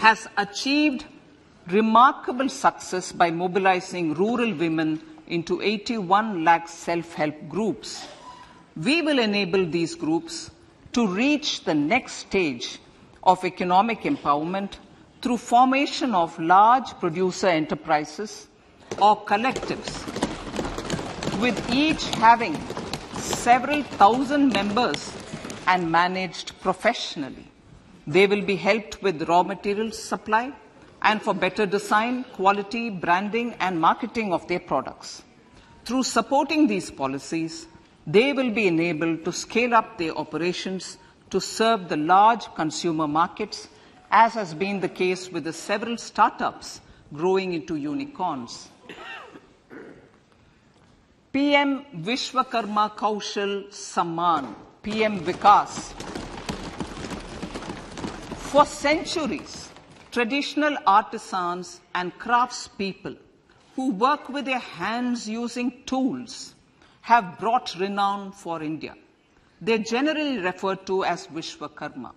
has achieved remarkable success by mobilizing rural women into 81 lakh self-help groups. We will enable these groups to reach the next stage of economic empowerment through formation of large producer enterprises or collectives, with each having several thousand members and managed professionally. They will be helped with raw materials supply and for better design, quality, branding and marketing of their products. Through supporting these policies, they will be enabled to scale up their operations to serve the large consumer markets, as has been the case with the several startups growing into unicorns. PM Vishwakarma Kaushal Samman, PM Vikas. For centuries, traditional artisans and craftspeople who work with their hands using tools have brought renown for India. They are generally referred to as Vishwakarma.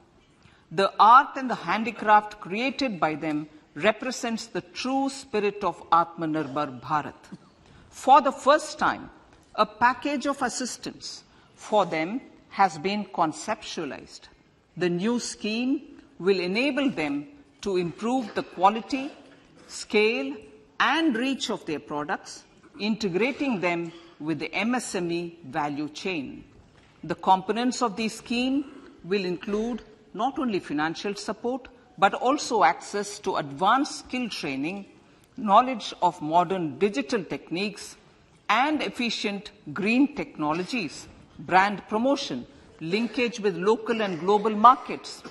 The art and the handicraft created by them represents the true spirit of Atmanirbhar Bharat. For the first time, a package of assistance for them has been conceptualized. The new scheme will enable them to improve the quality, scale, and reach of their products, integrating them with the MSME value chain. The components of this scheme will include not only financial support, but also access to advanced skill training, knowledge of modern digital techniques, and efficient green technologies, brand promotion, linkage with local and global markets,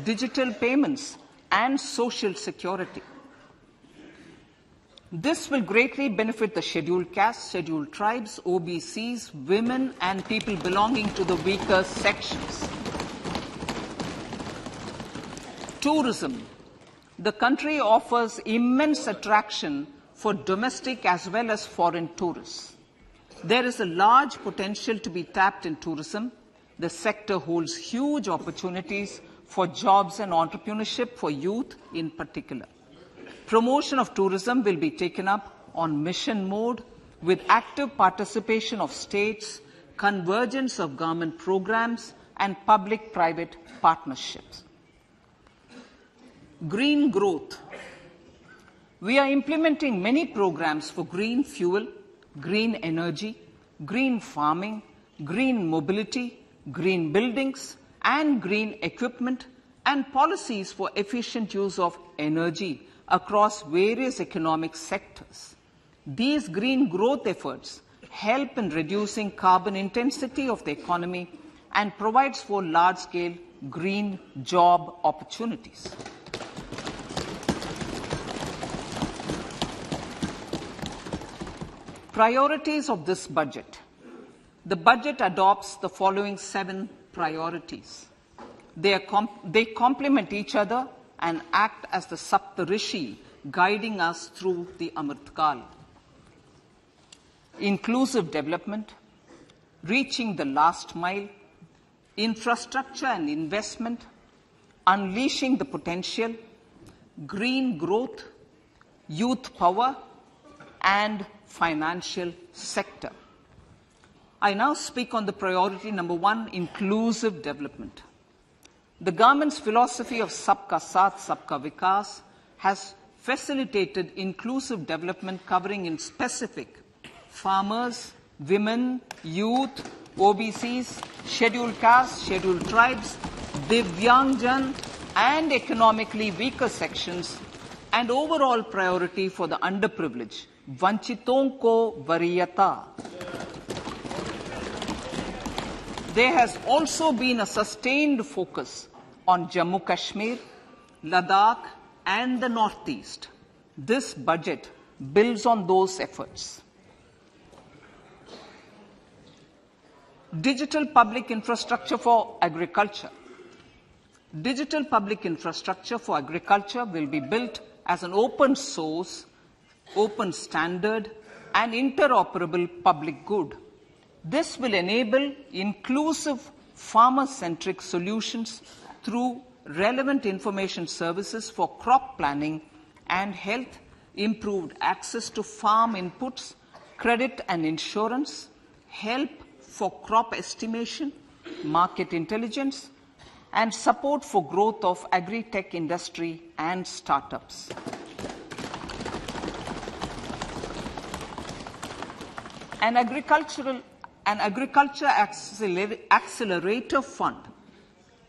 digital payments, and social security. This will greatly benefit the scheduled castes, scheduled tribes, OBCs, women, and people belonging to the weaker sections. Tourism. The country offers immense attraction for domestic as well as foreign tourists. There is a large potential to be tapped in tourism. The sector holds huge opportunities for jobs and entrepreneurship for youth in particular. Promotion of tourism will be taken up on mission mode with active participation of states, convergence of government programs, and public-private partnerships. Green growth. We are implementing many programs for green fuel, green energy, green farming, green mobility, green buildings, and green equipment, and policies for efficient use of energy across various economic sectors. These green growth efforts help in reducing carbon intensity of the economy and provides for large-scale green job opportunities. Priorities of this budget. The budget adopts the following 7 priorities. They complement each other and act as the Saptarishi guiding us through the Amritkal. Inclusive development, reaching the last mile, infrastructure and investment, unleashing the potential, green growth, youth power, and financial sector. I now speak on the priority number 1, inclusive development. The government's philosophy of Sabka Saath, Sabka Vikas has facilitated inclusive development covering in specific farmers, women, youth, OBCs, scheduled castes, scheduled tribes, Divyangjan, and economically weaker sections, and overall priority for the underprivileged, Vanchiton ko Variyata. There has also been a sustained focus on Jammu Kashmir, Ladakh, and the Northeast. This budget builds on those efforts. Digital public infrastructure for agriculture. Digital public infrastructure for agriculture will be built as an open source, open standard, and interoperable public good. This will enable inclusive farmer-centric solutions through relevant information services for crop planning and health, improved access to farm inputs, credit and insurance, help for crop estimation, market intelligence, and support for growth of agri-tech industry and startups. An agriculture accelerator fund.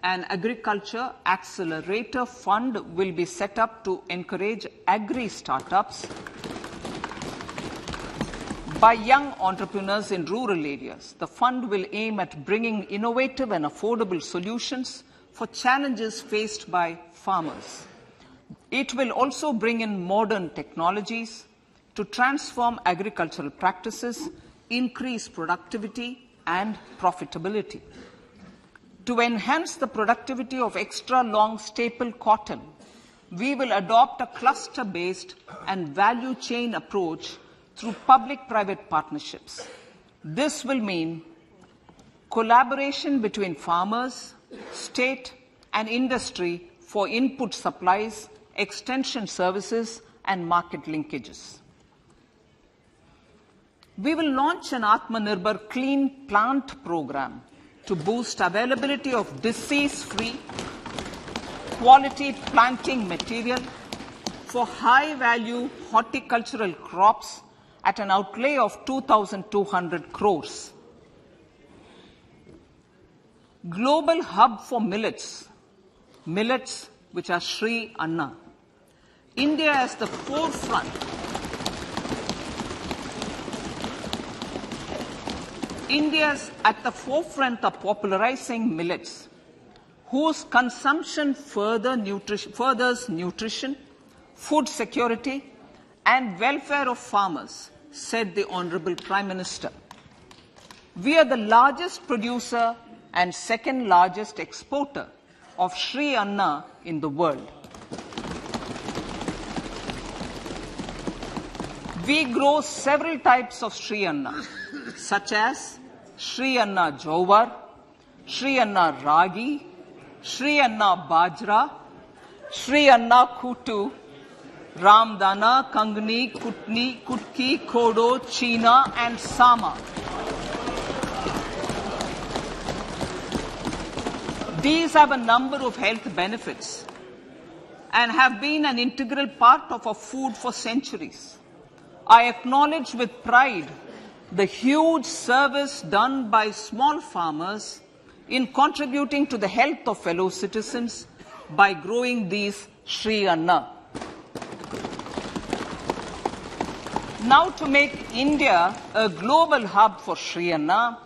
An agriculture accelerator fund will be set up to encourage agri-startups by young entrepreneurs in rural areas. The fund will aim at bringing innovative and affordable solutions for challenges faced by farmers. It will also bring in modern technologies to transform agricultural practices, increase productivity and profitability. To enhance the productivity of extra long staple cotton, we will adopt a cluster-based and value chain approach through public-private partnerships. This will mean collaboration between farmers, state and industry for input supplies, extension services and market linkages. We will launch an Atmanirbhar Clean Plant program to boost availability of disease-free, quality planting material for high-value horticultural crops at an outlay of 2,200 crores. Global hub for millets, which are Sri Anna. India is the forefront. India is at the forefront of popularizing millets, whose consumption furthers nutrition, food security, and welfare of farmers, said the Honorable Prime Minister. We are the largest producer and second largest exporter of Sri Anna in the world. We grow several types of Sri Anna, such as Sri Anna Jowar, Sri Anna Ragi, Sri Anna Bajra, Sri Anna Kutu, Ramdana, Kangni, Kutni, Kutki, Kodo, China, and Sama. These have a number of health benefits and have been an integral part of our food for centuries. I acknowledge with pride the huge service done by small farmers in contributing to the health of fellow citizens by growing these Sri Anna. Now, to make India a global hub for Sri Anna,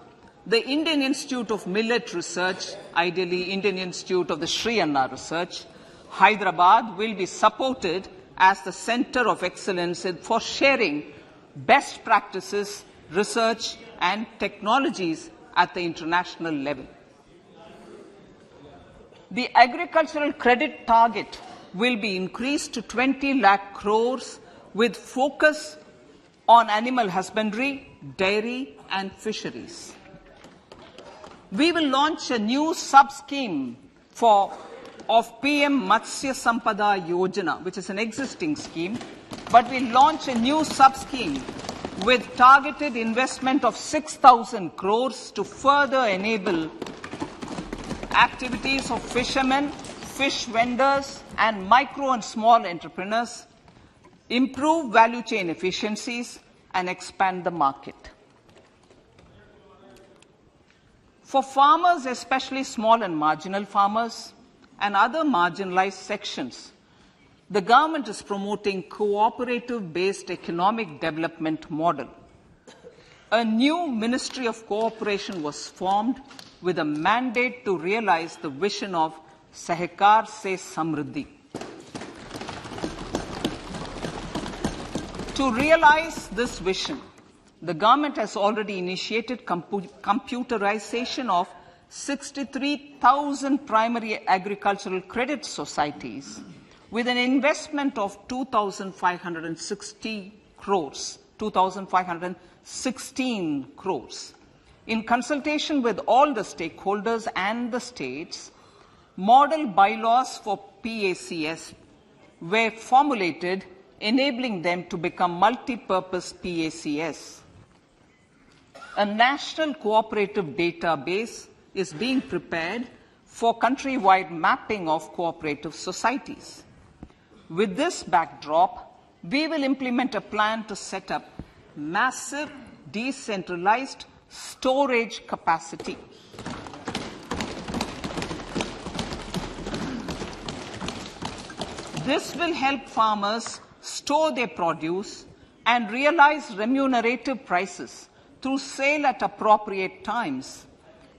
the Indian Institute of Millet Research, ideally Indian Institute of the Sri Anna Research, Hyderabad, will be supported as the center of excellence for sharing best practices, research and technologies at the international level. The agricultural credit target will be increased to 20 lakh crores with focus on animal husbandry, dairy and fisheries. We will launch a new sub-scheme of PM Matsya Sampada Yojana, which is an existing scheme, but we'll launch a new sub-scheme with targeted investment of 6,000 crores to further enable activities of fishermen, fish vendors, and micro and small entrepreneurs, improve value chain efficiencies, and expand the market. For farmers, especially small and marginal farmers and other marginalized sections, the government is promoting cooperative-based economic development model. A new Ministry of Cooperation was formed with a mandate to realize the vision of Sahkar Se Samriddhi. To realize this vision, the government has already initiated computerization of 63,000 primary agricultural credit societies with an investment of 2,516 crores. In consultation with all the stakeholders and the states, Model bylaws for PACS were formulated, enabling them to become multi-purpose PACS. A national cooperative database is being prepared for countrywide mapping of cooperative societies. With this backdrop, we will implement a plan to set up massive decentralized storage capacity. This will help farmers store their produce and realize remunerative prices through sale at appropriate times.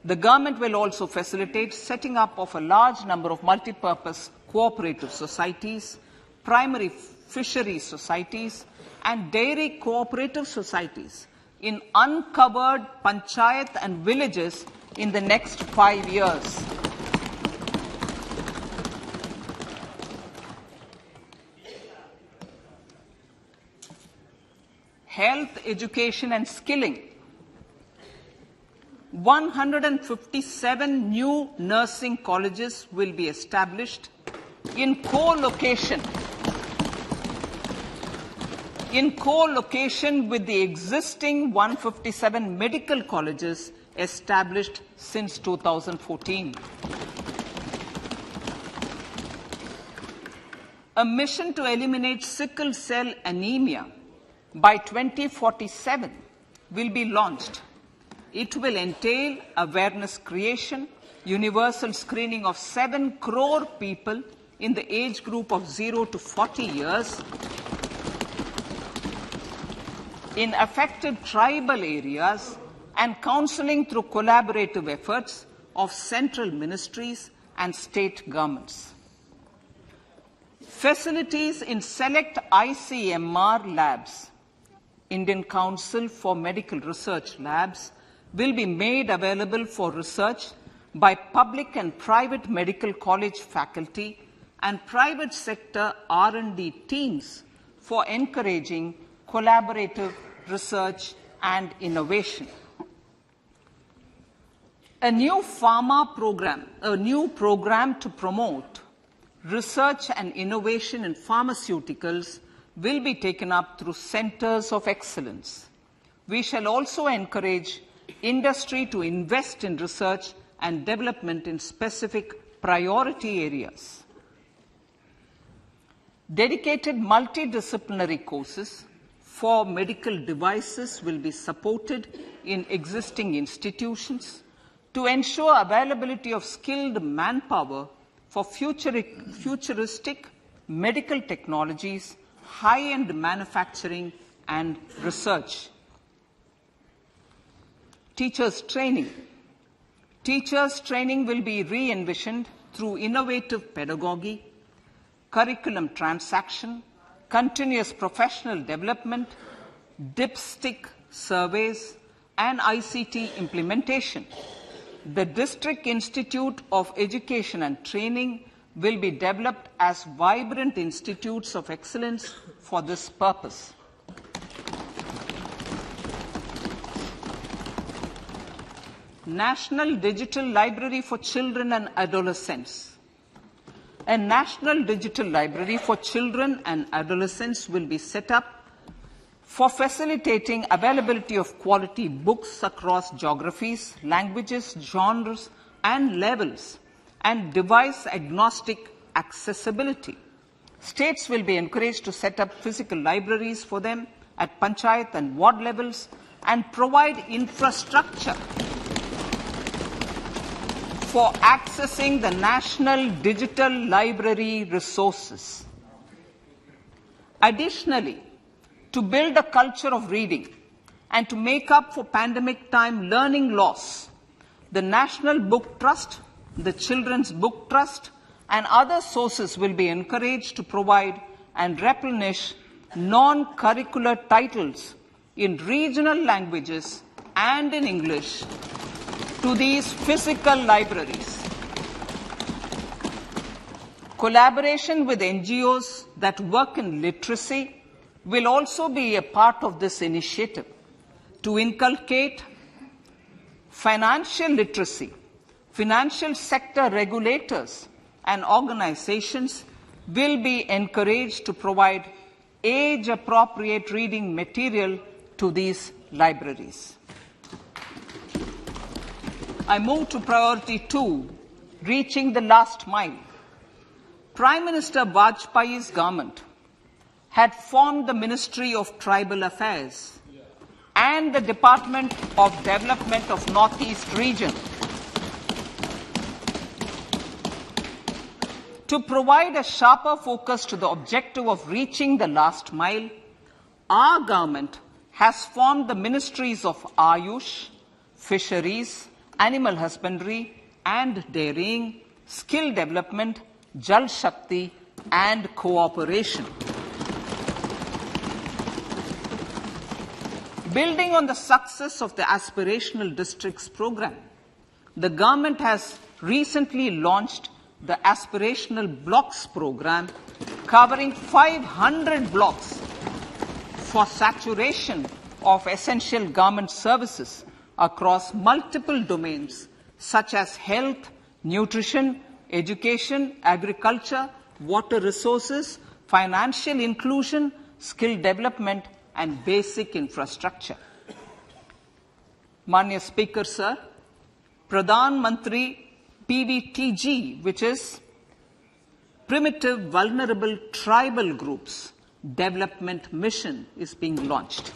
The government will also facilitate setting up of a large number of multi-purpose cooperative societies, primary fisheries societies, and dairy cooperative societies in uncovered panchayat and villages in the next 5 years. Health, education and skilling. 157 new nursing colleges will be established in co-location with the existing 157 medical colleges established since 2014. A mission to eliminate sickle cell anemia by 2047 will be launched. It will entail awareness creation, universal screening of 7 crore people in the age group of 0 to 40 years in affected tribal areas, and counseling through collaborative efforts of central ministries and state governments. Facilities in select ICMR labs, Indian Council for Medical Research Labs, will be made available for research by public and private medical college faculty and private sector R&D teams for encouraging collaborative research and innovation. A new program to promote research and innovation in pharmaceuticals will be taken up through centers of excellence. We shall also encourage industry to invest in research and development in specific priority areas. Dedicated multidisciplinary courses for medical devices will be supported in existing institutions to ensure availability of skilled manpower for futuristic medical technologies, high-end manufacturing and research. Teachers' training. Teachers' training will be re-envisioned through innovative pedagogy, curriculum transaction, continuous professional development, dipstick surveys, and ICT implementation. The District Institute of Education and Training will be developed as vibrant institutes of excellence for this purpose. National Digital Library for Children and Adolescents. A National Digital Library for Children and Adolescents will be set up for facilitating availability of quality books across geographies, languages, genres, and levels, and device-agnostic accessibility. States will be encouraged to set up physical libraries for them at panchayat and ward levels and provide infrastructure for accessing the national digital library resources. Additionally, to build a culture of reading and to make up for pandemic time learning loss, the National Book Trust, the Children's Book Trust, and other sources will be encouraged to provide and replenish non-curricular titles in regional languages and in English to these physical libraries. Collaboration with NGOs that work in literacy will also be a part of this initiative to inculcate financial literacy financial sector regulators and organizations will be encouraged to provide age-appropriate reading material to these libraries. I move to priority 2, reaching the last mile. Prime Minister Vajpayee's government had formed the Ministry of Tribal Affairs and the Department of Development of Northeast Region to provide a sharper focus to the objective of reaching the last mile. Our government has formed the Ministries of Ayush, Fisheries, Animal Husbandry and Dairying, Skill Development, Jal Shakti and Cooperation. Building on the success of the Aspirational Districts program, the government has recently launched the Aspirational Blocks program, covering 500 blocks for saturation of essential government services across multiple domains such as health, nutrition, education, agriculture, water resources, financial inclusion, skill development, and basic infrastructure. Manya Speaker, sir, Pradhan Mantri PVTG, which is Primitive Vulnerable Tribal Groups Development Mission, is being launched.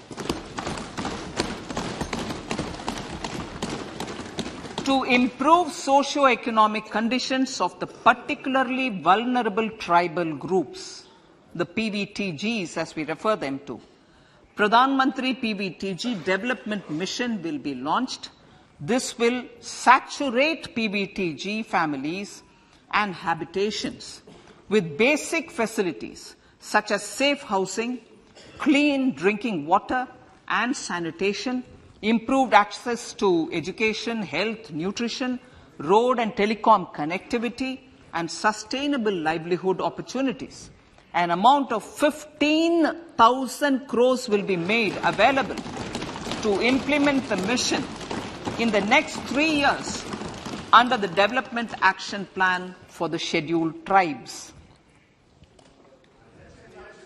To improve socio-economic conditions of the particularly vulnerable tribal groups, the PVTGs as we refer them to, Pradhan Mantri PVTG Development Mission will be launched. This will saturate PVTG families and habitations with basic facilities such as safe housing, clean drinking water and sanitation, improved access to education, health, nutrition, road and telecom connectivity, and sustainable livelihood opportunities. An amount of 15,000 crores will be made available to implement the mission in the next 3 years under the Development Action Plan for the Scheduled Tribes.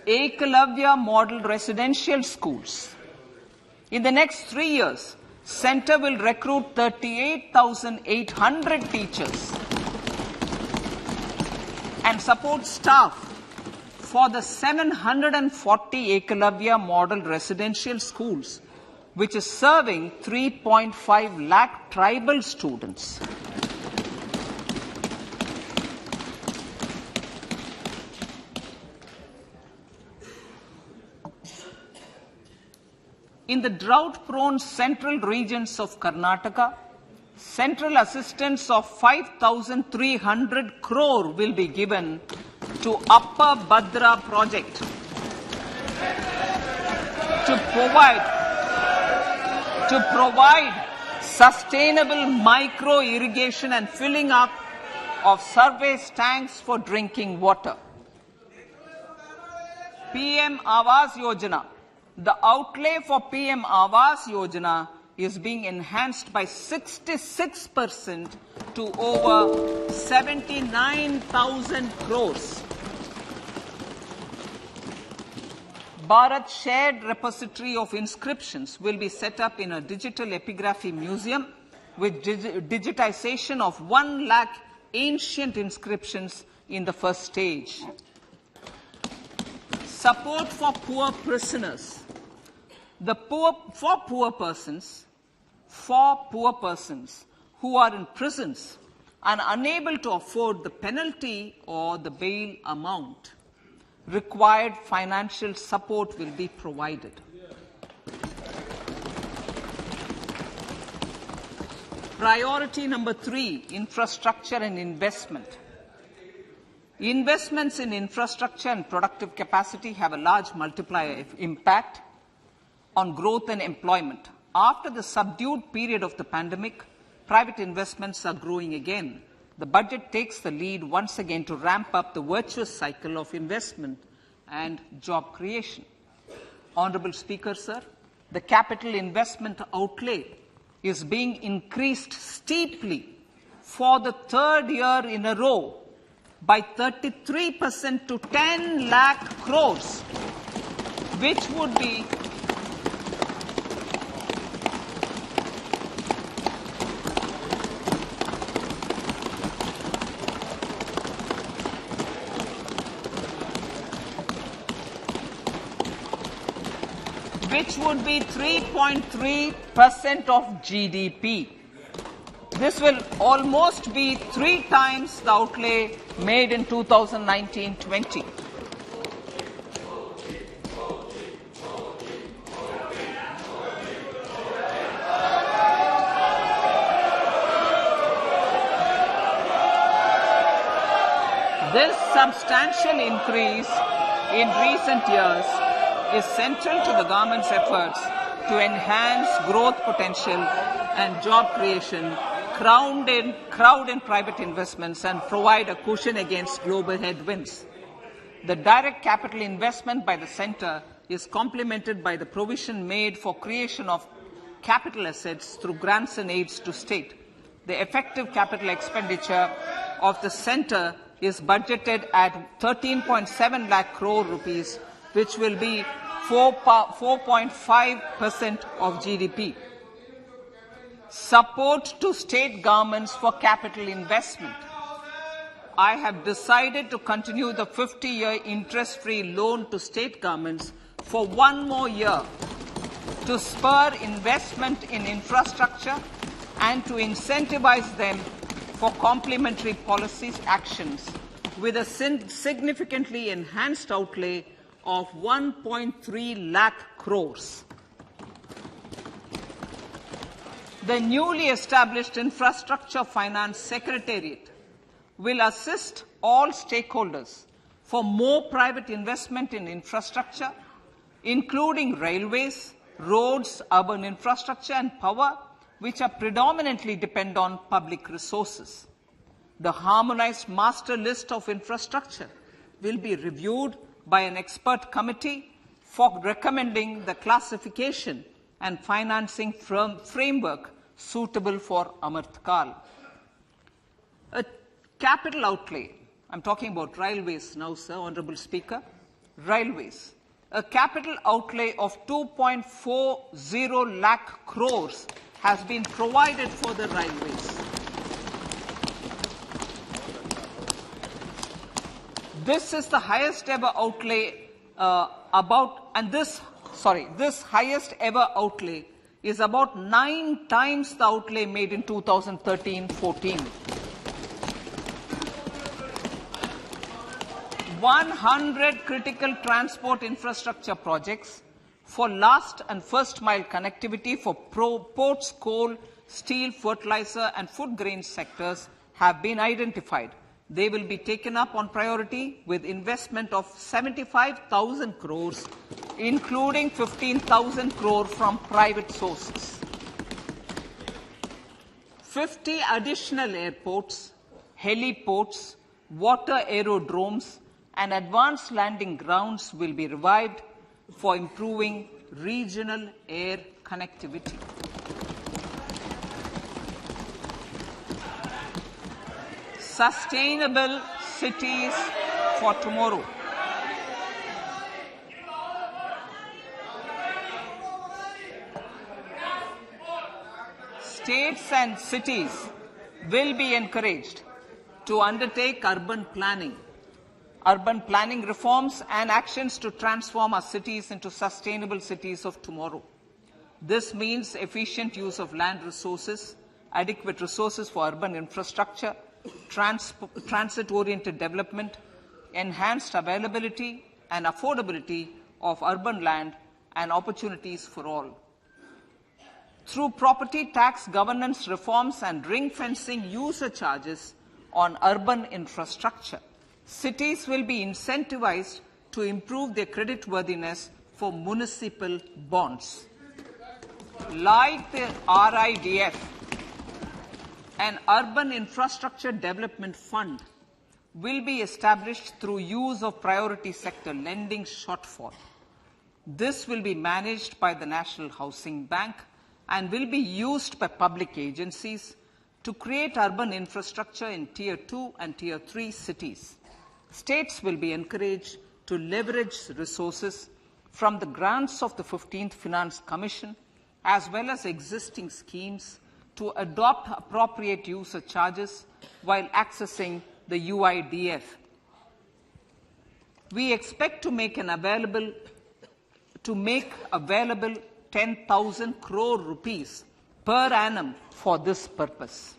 Ekalavya Model Residential Schools. In the next 3 years, Center will recruit 38,800 teachers and support staff for the 740 Ekalavya Model Residential Schools, which is serving 3.5 lakh tribal students. In the drought-prone central regions of Karnataka, central assistance of 5,300 crore will be given to Upper Bhadra project to provide sustainable micro irrigation and filling up of surface tanks for drinking water. PM Awas Yojana. The outlay for PM Awas Yojana is being enhanced by 66% to over 79,000 crores. Bharat Shared Repository of Inscriptions will be set up in a digital epigraphy museum with digitization of 1 lakh ancient inscriptions in the first stage. Support for poor prisoners. For poor persons who are in prisons and unable to afford the penalty or the bail amount, required financial support will be provided. Priority number 3, infrastructure and investment. Investments in infrastructure and productive capacity have a large multiplier impact on growth and employment. After the subdued period of the pandemic, private investments are growing again. The budget takes the lead once again to ramp up the virtuous cycle of investment and job creation. Honorable Speaker, sir, the capital investment outlay is being increased steeply for the third year in a row by 33% to 10 lakh crores, which would be which would be 3.3% of GDP. This will almost be 3 times the outlay made in 2019-20. This substantial increase in recent years is central to the government's efforts to enhance growth potential and job creation, crowd in private investments, and provide a cushion against global headwinds. The direct capital investment by the centre is complemented by the provision made for creation of capital assets through grants and aids to state. The effective capital expenditure of the centre is budgeted at 13.7 lakh crore rupees, which will be 4.5% of GDP. Support to state governments for capital investment. I have decided to continue the 50-year interest-free loan to state governments for 1 more year to spur investment in infrastructure and to incentivize them for complementary policies actions with a significantly enhanced outlay of 1.3 lakh crores. The newly established Infrastructure Finance Secretariat will assist all stakeholders for more private investment in infrastructure, including railways, roads, urban infrastructure and power, which are predominantly depend on public resources. The harmonized master list of infrastructure will be reviewed by an expert committee for recommending the classification and financing framework suitable for Amrit Kal. A capital outlay, I'm talking about railways now, sir, Honourable Speaker, railways. A capital outlay of 2.40 lakh crores has been provided for the railways. This is the highest ever outlay this highest ever outlay is about 9 times the outlay made in 2013-14. 100 critical transport infrastructure projects for last and first mile connectivity for ports, coal, steel, fertilizer and food grain sectors have been identified. They will be taken up on priority with investment of 75,000 crores, including 15,000 crore from private sources. 50 additional airports, heliports, water aerodromes, and advanced landing grounds will be revived for improving regional air connectivity. Sustainable cities for tomorrow. States and cities will be encouraged to undertake urban planning reforms and actions to transform our cities into sustainable cities of tomorrow. This means efficient use of land resources, adequate resources for urban infrastructure, transit-oriented development, enhanced availability and affordability of urban land and opportunities for all. Through property tax governance reforms and ring-fencing user charges on urban infrastructure, cities will be incentivized to improve their creditworthiness for municipal bonds. Like the RIDF, an Urban Infrastructure Development Fund will be established through use of priority sector lending shortfall. This will be managed by the National Housing Bank and will be used by public agencies to create urban infrastructure in Tier 2 and Tier 3 cities. States will be encouraged to leverage resources from the grants of the 15th Finance Commission as well as existing schemes to adopt appropriate user charges while accessing the UIDF. We expect to make available 10,000 crore rupees per annum for this purpose.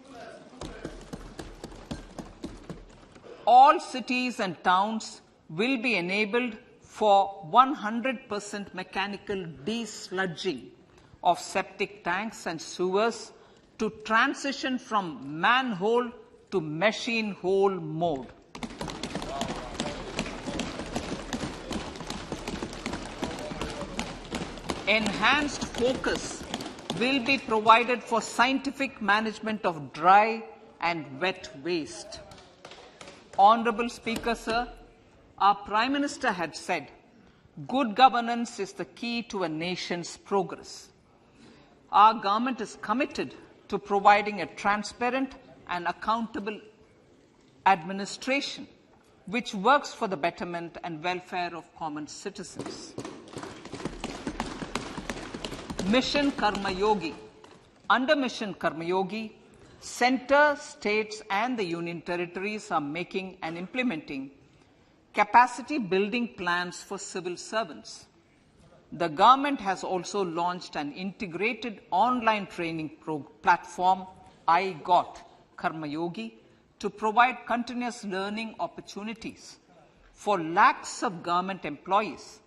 All cities and towns will be enabled for 100% mechanical desludging of septic tanks and sewers to transition from manhole to machine hole mode. Enhanced focus will be provided for scientific management of dry and wet waste. Honorable Speaker, sir, our Prime Minister had said, good governance is the key to a nation's progress. Our government is committed to providing a transparent and accountable administration which works for the betterment and welfare of common citizens. Mission Karma Yogi. Under Mission Karma Yogi, centre, states and the union territories are making and implementing capacity building plans for civil servants. The government has also launched an integrated online training platform, I Got Karma Yogi, to provide continuous learning opportunities for lakhs of government employees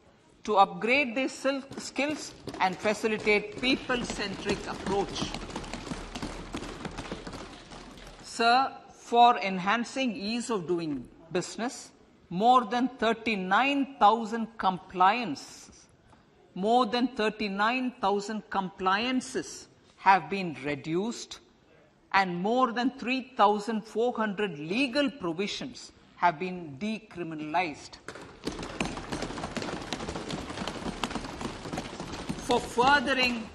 to upgrade their skills and facilitate people-centric approach. Sir, for enhancing ease of doing business, more than 39,000 compliances have been reduced and more than 3,400 legal provisions have been decriminalized. For furthering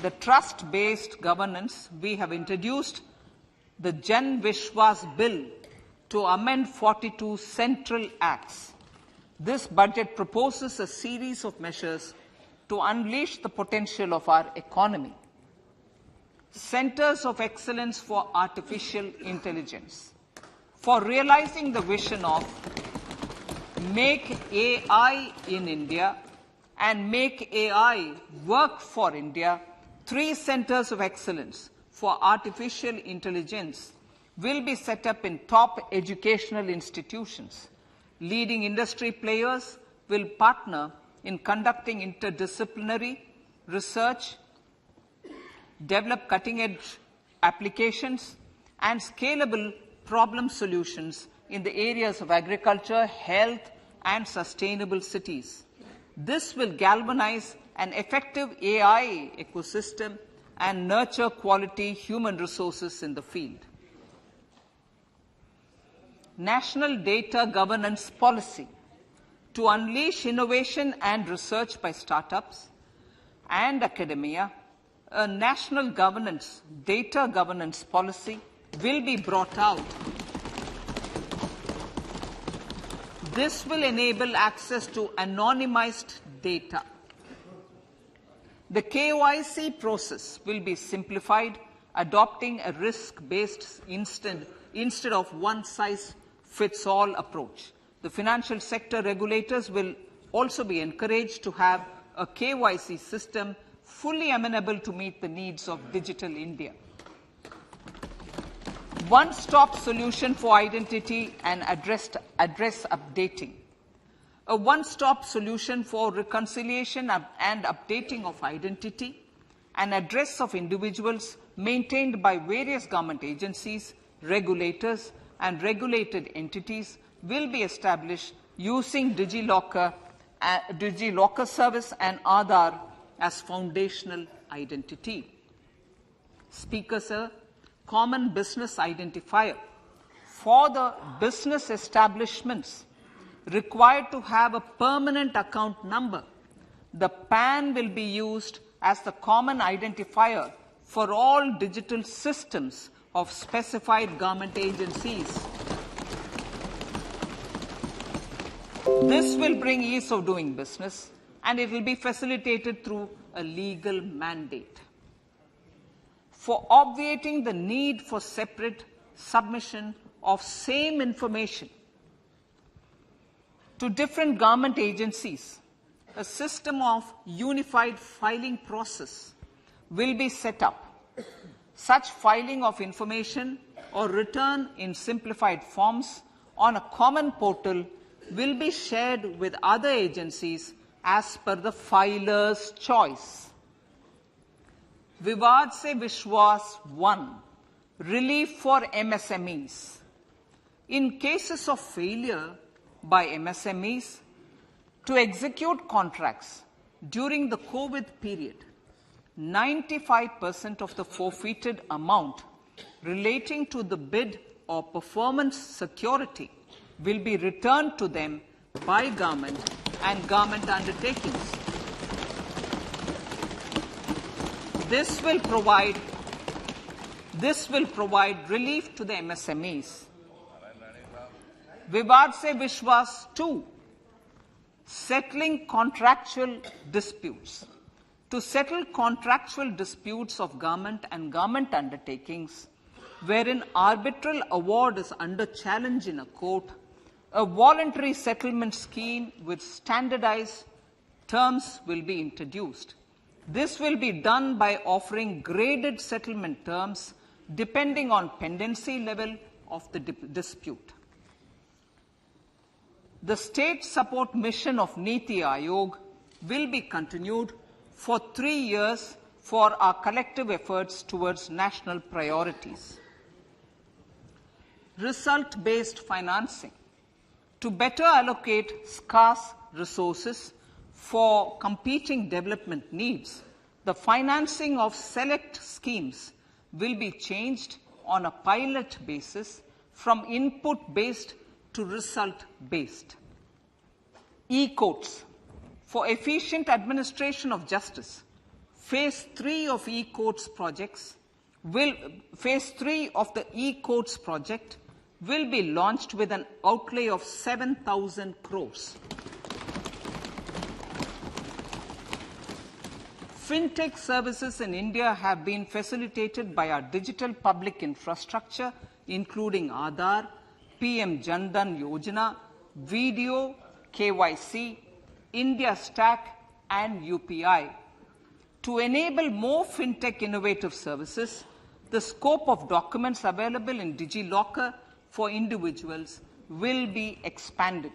the trust-based governance, we have introduced the Jan Vishwas Bill to amend 42 central acts. This budget proposes a series of measures to unleash the potential of our economy. Centers of Excellence for Artificial Intelligence. For realizing the vision of Make AI in India and Make AI Work for India, 3 centers of excellence for artificial intelligence will be set up in top educational institutions. Leading industry players will partner in conducting interdisciplinary research, develop cutting-edge applications, and scalable problem solutions in the areas of agriculture, health, and sustainable cities. This will galvanize an effective AI ecosystem and nurture quality human resources in the field. National Data Governance Policy. To unleash innovation and research by startups and academia, a national data governance policy will be brought out. This will enable access to anonymized data. The KYC process will be simplified, adopting a risk-based instead of one-size-fits-all approach. The financial sector regulators will also be encouraged to have a KYC system fully amenable to meet the needs of digital India. One-stop solution for identity and address updating. A one-stop solution for reconciliation and updating of identity and address of individuals maintained by various government agencies, regulators, and regulated entities will be established using DigiLocker service and Aadhaar as foundational identity. Speaker, sir, common business identifier. For the business establishments required to have a permanent account number, the PAN will be used as the common identifier for all digital systems of specified government agencies. This will bring ease of doing business, and it will be facilitated through a legal mandate. For obviating the need for separate submission of same information to different government agencies, a system of unified filing process will be set up. Such filing of information or return in simplified forms on a common portal will be shared with other agencies as per the filer's choice. Vivad Se Vishwas 1. Relief for MSMEs. In cases of failure by MSMEs to execute contracts during the COVID period, 95% of the forfeited amount relating to the bid or performance security will be returned to them by government and government undertakings. This will provide relief to the MSMEs. Vivad Se Vishwas 2. Settling contractual disputes. To settle contractual disputes of government and government undertakings, wherein arbitral award is under challenge in a court, a voluntary settlement scheme with standardized terms will be introduced. This will be done by offering graded settlement terms depending on pendency level of the dispute. The state support mission of Niti Aayog will be continued for 3 years for our collective efforts towards national priorities. Result-based financing. To better allocate scarce resources for competing development needs, the financing of select schemes will be changed on a pilot basis from input-based to result-based. E-courts. For efficient administration of justice, Phase 3 of e-courts projects Phase 3 of the e-courts project will be launched with an outlay of 7,000 crores. Fintech services in India have been facilitated by our digital public infrastructure, including Aadhaar, PM Jan Dhan Yojana, Video, KYC, India Stack, and UPI. To enable more fintech innovative services, the scope of documents available in DigiLocker for individuals will be expanded.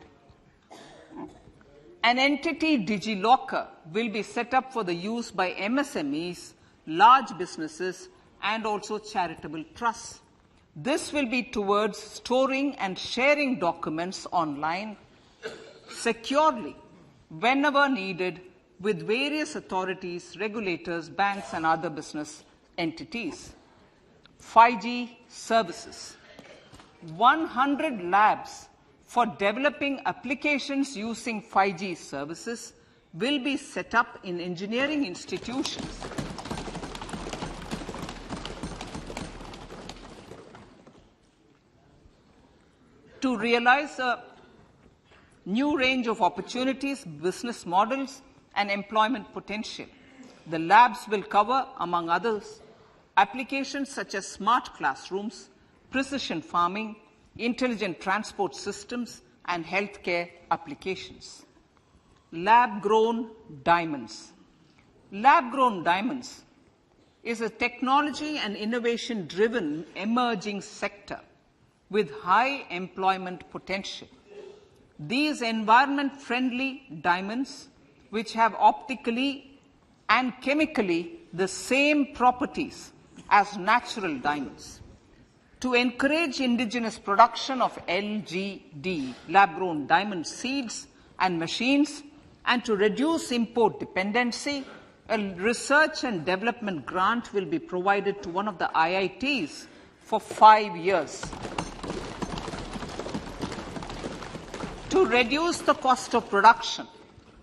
An entity DigiLocker will be set up for the use by MSMEs, large businesses, and also charitable trusts. This will be towards storing and sharing documents online securely whenever needed with various authorities, regulators, banks, and other business entities. 5G services. 100 labs for developing applications using 5G services will be set up in engineering institutions. To realize a new range of opportunities, business models, and employment potential, the labs will cover, among others, applications such as smart classrooms, precision farming, intelligent transport systems, and healthcare applications. Lab-grown diamonds. Lab-grown diamonds is a technology and innovation-driven emerging sector with high employment potential. These environment-friendly diamonds, which have optically and chemically the same properties as natural diamonds. To encourage indigenous production of LGD, lab-grown diamond seeds and machines, and to reduce import dependency, a research and development grant will be provided to one of the IITs for 5 years. To reduce the cost of production,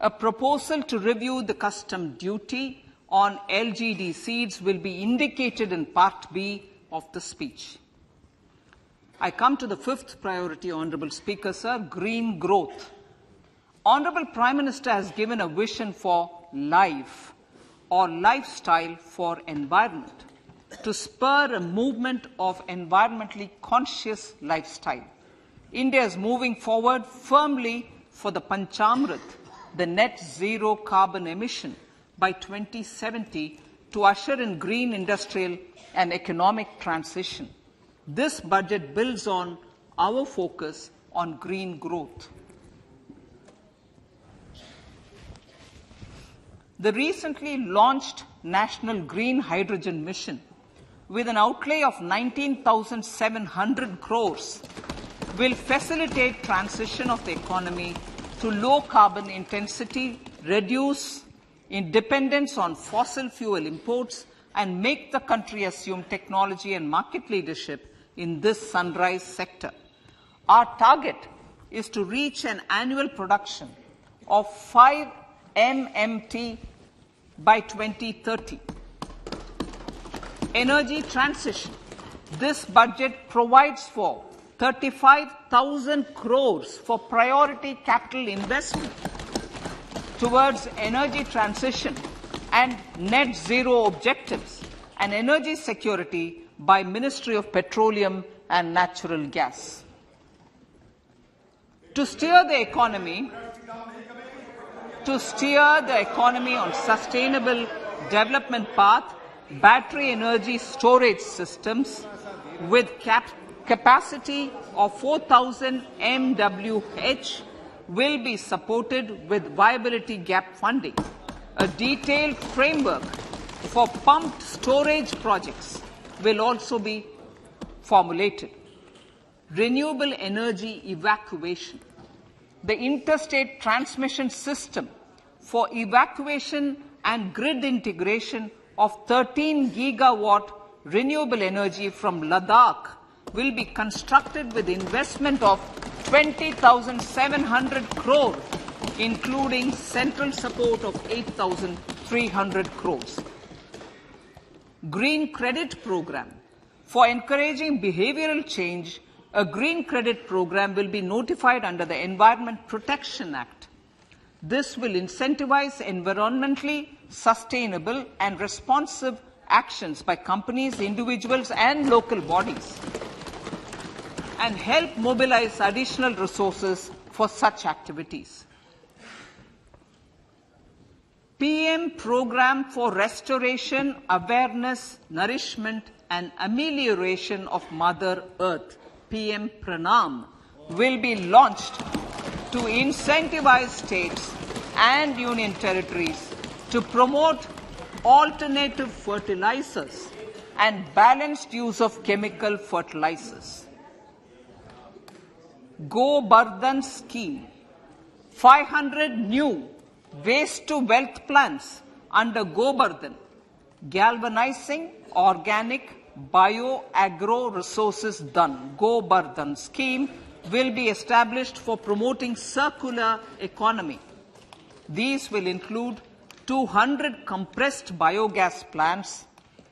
a proposal to review the custom duty on LGD seeds will be indicated in Part B of the speech. I come to the fifth priority, Honourable Speaker, sir, green growth. Honourable Prime Minister has given a vision for life or lifestyle for environment to spur a movement of environmentally conscious lifestyle. India is moving forward firmly for the Panchamrit, the net zero carbon emission by 2070 to usher in green industrial and economic transition. This budget builds on our focus on green growth. The recently launched National Green Hydrogen Mission, with an outlay of 19,700 crores, will facilitate transition of the economy to low carbon intensity, reduce dependence on fossil fuel imports, and make the country assume technology and market leadership in this sunrise sector. Our target is to reach an annual production of 5 MMT by 2030. Energy transition. This budget provides for 35,000 crores for priority capital investment towards energy transition and net zero objectives and energy security by Ministry of Petroleum and Natural Gas. To steer the economy on sustainable development path, battery energy storage systems with capacity of 4,000 MWh will be supported with viability gap funding. A detailed framework for pumped storage projects will also be formulated. Renewable energy evacuation. The interstate transmission system for evacuation and grid integration of 13 gigawatt renewable energy from Ladakh will be constructed with investment of 20,700 crores, including central support of 8,300 crores. Green Credit Program. For encouraging behavioral change, a green credit program will be notified under the Environment Protection Act. This will incentivize environmentally sustainable and responsive actions by companies, individuals, and local bodies, and help mobilize additional resources for such activities. PM Program for Restoration, Awareness, Nourishment, and Amelioration of Mother Earth, PM Pranam, will be launched to incentivize states and union territories to promote alternative fertilizers and balanced use of chemical fertilizers. Go Bardhan Scheme. 500 new waste to wealth plants under Go Bardhan, galvanizing organic bio-agro resources done. Go Bardhan scheme will be established for promoting circular economy. These will include 200 compressed biogas plants,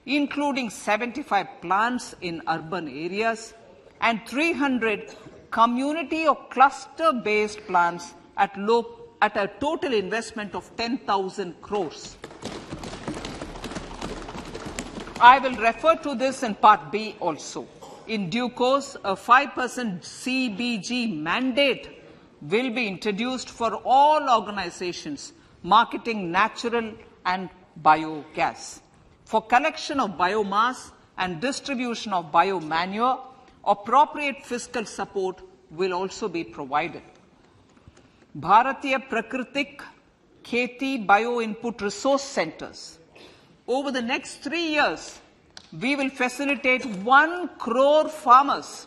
including 75 plants in urban areas, and 300 community or cluster-based plants at a total investment of 10,000 crores. I will refer to this in Part B also. In due course, a 5% CBG mandate will be introduced for all organizations marketing natural and biogas. For collection of biomass and distribution of biomanure, appropriate fiscal support will also be provided. Bharatiya Prakritik Kheti Bio-Input Resource Centers. Over the next 3 years, we will facilitate 1 crore farmers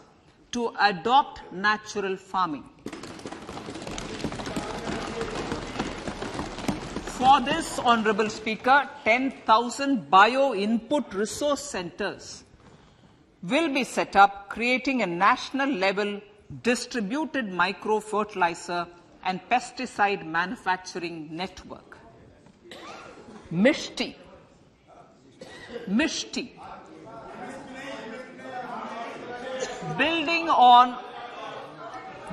to adopt natural farming. For this, Honourable Speaker, 10,000 bio-input resource centres will be set up, creating a national-level distributed micro-fertilizer and pesticide manufacturing network. Mishti.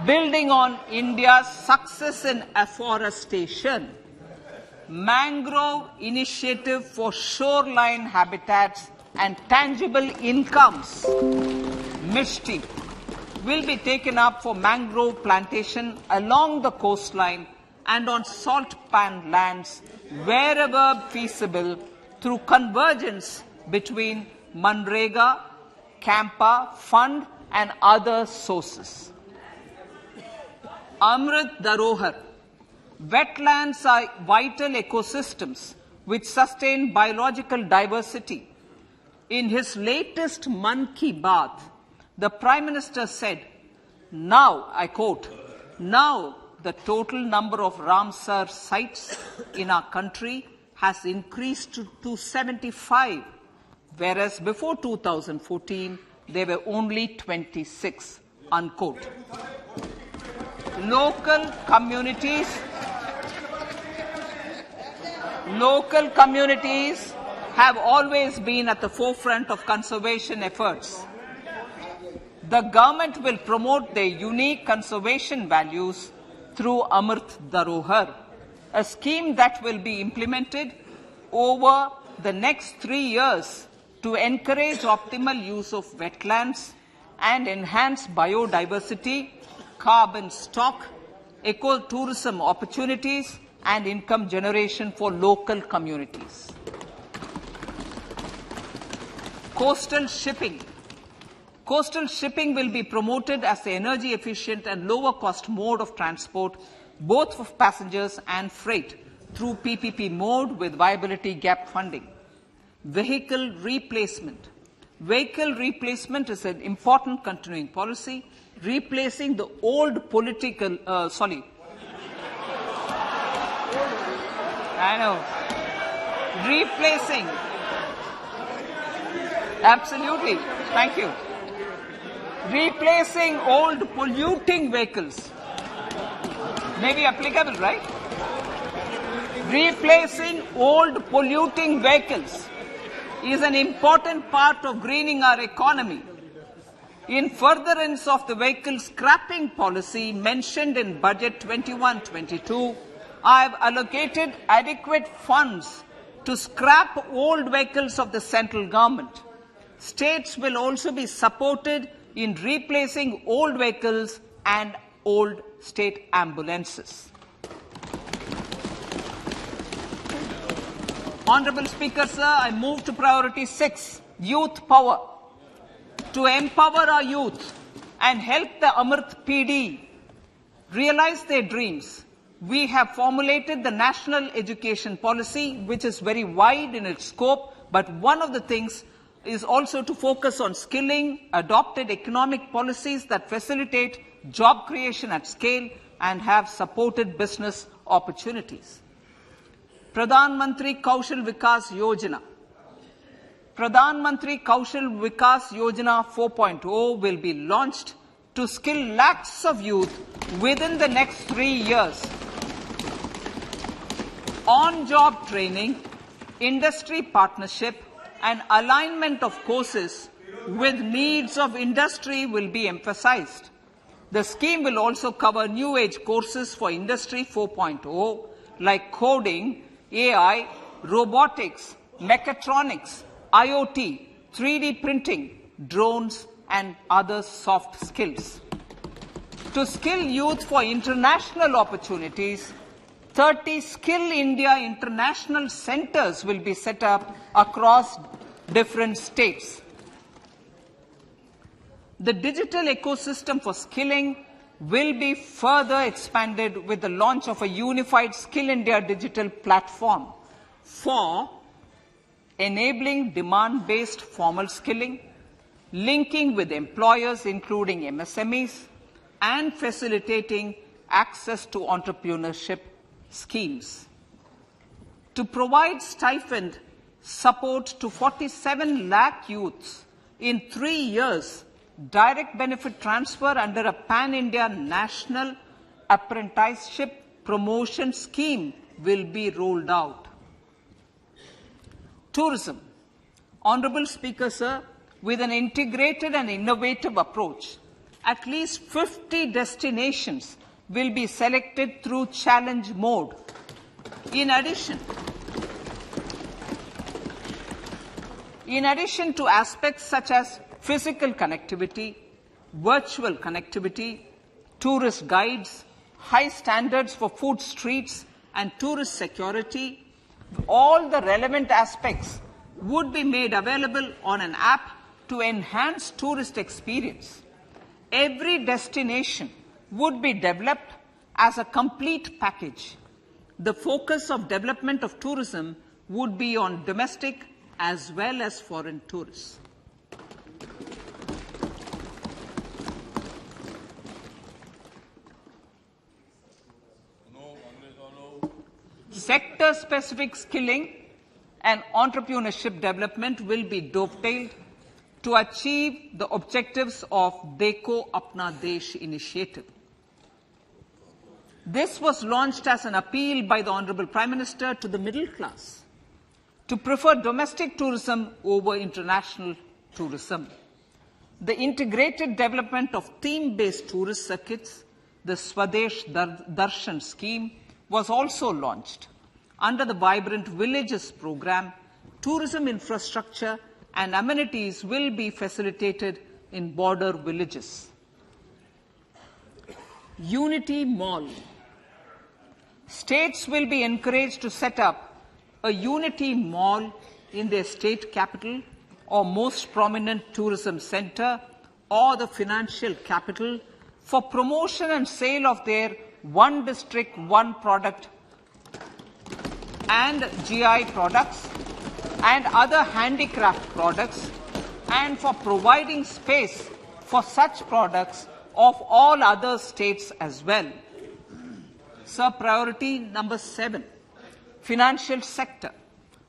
Building on India's success in afforestation, mangrove initiative for shoreline habitats and tangible incomes, MISTI, will be taken up for mangrove plantation along the coastline and on salt pan lands wherever feasible through convergence between Manrega, Campa, Fund and other sources. Amrit Dharohar. Wetlands are vital ecosystems which sustain biological diversity. In his latest Mann Ki Baat, the Prime Minister said, now, I quote, now the total number of Ramsar sites in our country has increased to 75, whereas before 2014, there were only 26, unquote. Local communities have always been at the forefront of conservation efforts. The government will promote their unique conservation values through Amrit Dharohar, a scheme that will be implemented over the next 3 years to encourage optimal use of wetlands and enhance biodiversity, carbon stock, ecotourism opportunities, and income generation for local communities. Coastal shipping. Coastal shipping will be promoted as the energy efficient and lower cost mode of transport, both for passengers and freight, through PPP mode with viability gap funding. Vehicle replacement. Vehicle replacement is an important continuing policy, replacing the old political, replacing, absolutely, thank you. Replacing old polluting vehicles. May be applicable, right? Replacing old polluting vehicles is an important part of greening our economy. In furtherance of the vehicle scrapping policy mentioned in Budget 21-22, I have allocated adequate funds to scrap old vehicles of the central government. States will also be supported in replacing old vehicles and old state ambulances. Honorable Speaker, sir, I move to priority 6, youth power. To empower our youth and help the Amrit PD realize their dreams, we have formulated the National Education Policy, which is very wide in its scope, but one of the things is also to focus on skilling, adopted economic policies that facilitate job creation at scale and have supported business opportunities. Pradhan Mantri Kaushal Vikas Yojana. Pradhan Mantri Kaushal Vikas Yojana 4.0 will be launched to skill lakhs of youth within the next 3 years. On-job training, industry partnership, and alignment of courses with needs of industry will be emphasized. The scheme will also cover new age courses for Industry 4.0 like coding, AI, robotics, mechatronics, IoT, 3D printing, drones, and other soft skills. To skill youth for international opportunities, 30 Skill India international centers will be set up across different states. The digital ecosystem for skilling will be further expanded with the launch of a unified Skill India digital platform for enabling demand-based formal skilling, linking with employers including MSMEs, and facilitating access to entrepreneurship schemes. To provide stipend support to 47 lakh youths in 3 years, direct benefit transfer under a pan-India national apprenticeship promotion scheme will be rolled out. Tourism. Honorable Speaker, sir, with an integrated and innovative approach. At least 50 destinations will be selected through challenge mode. In addition to aspects such as physical connectivity, virtual connectivity, tourist guides, high standards for food streets and tourist security, all the relevant aspects would be made available on an app to enhance tourist experience. Every destination would be developed as a complete package. The focus of development of tourism would be on domestic as well as foreign tourists. Sector-specific skilling and entrepreneurship development will be dovetailed to achieve the objectives of Dekho Apna Desh initiative. This was launched as an appeal by the Honorable Prime Minister to the middle class to prefer domestic tourism over international tourism. The integrated development of theme-based tourist circuits, the Swadesh Darshan scheme, was also launched. Under the Vibrant Villages program, tourism infrastructure and amenities will be facilitated in border villages. Unity Mall. States will be encouraged to set up a Unity Mall in their state capital or most prominent tourism center or the financial capital for promotion and sale of their one district, one product and GI products and other handicraft products, and for providing space for such products of all other states as well. Sir, priority number 7, financial sector.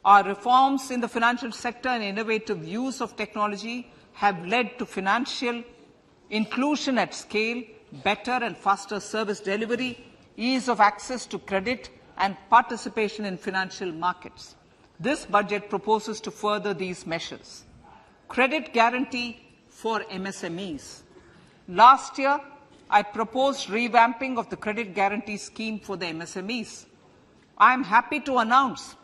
Our reforms in the financial sector and innovative use of technology have led to financial inclusion at scale, better and faster service delivery, ease of access to credit, and participation in financial markets. This budget proposes to further these measures. Credit guarantee for MSMEs. Last year, I proposed revamping of the credit guarantee scheme for the MSMEs. I am happy to announce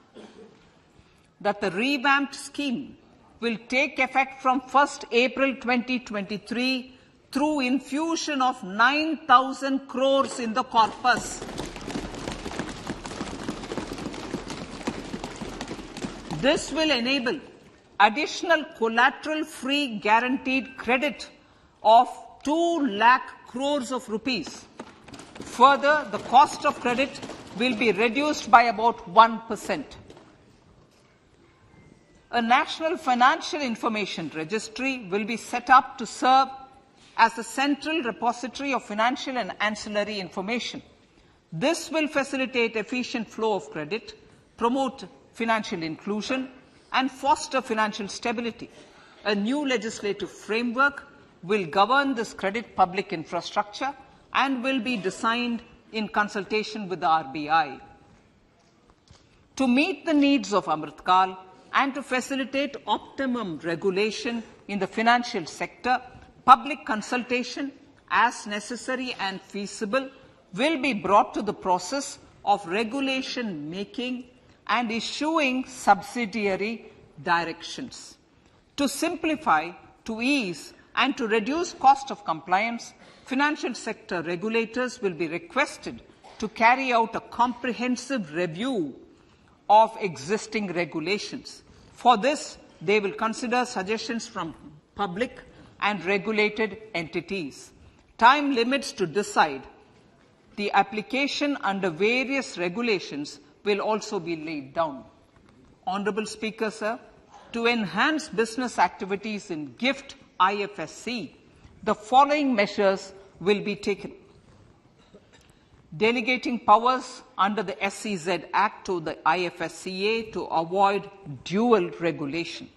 that the revamped scheme will take effect from 1st April 2023 through infusion of 9,000 crores in the corpus. This will enable additional collateral-free guaranteed credit of 2 lakh crores of rupees. Further, the cost of credit will be reduced by about 1%. A National Financial Information Registry will be set up to serve as a central repository of financial and ancillary information. This will facilitate efficient flow of credit, promote financial inclusion, and foster financial stability. A new legislative framework will govern this credit public infrastructure and will be designed in consultation with the RBI. To meet the needs of Amritkal and to facilitate optimum regulation in the financial sector, public consultation, as necessary and feasible, will be brought to the process of regulation making and issuing subsidiary directions. To simplify, to ease, and to reduce cost of compliance, financial sector regulators will be requested to carry out a comprehensive review of existing regulations. For this, they will consider suggestions from public and regulated entities. Time limits to decide the application under various regulations will also be laid down. Honourable Speaker, sir, to enhance business activities in GIFT IFSC, the following measures will be taken. Delegating powers under the SEZ Act to the IFSCA to avoid dual regulation.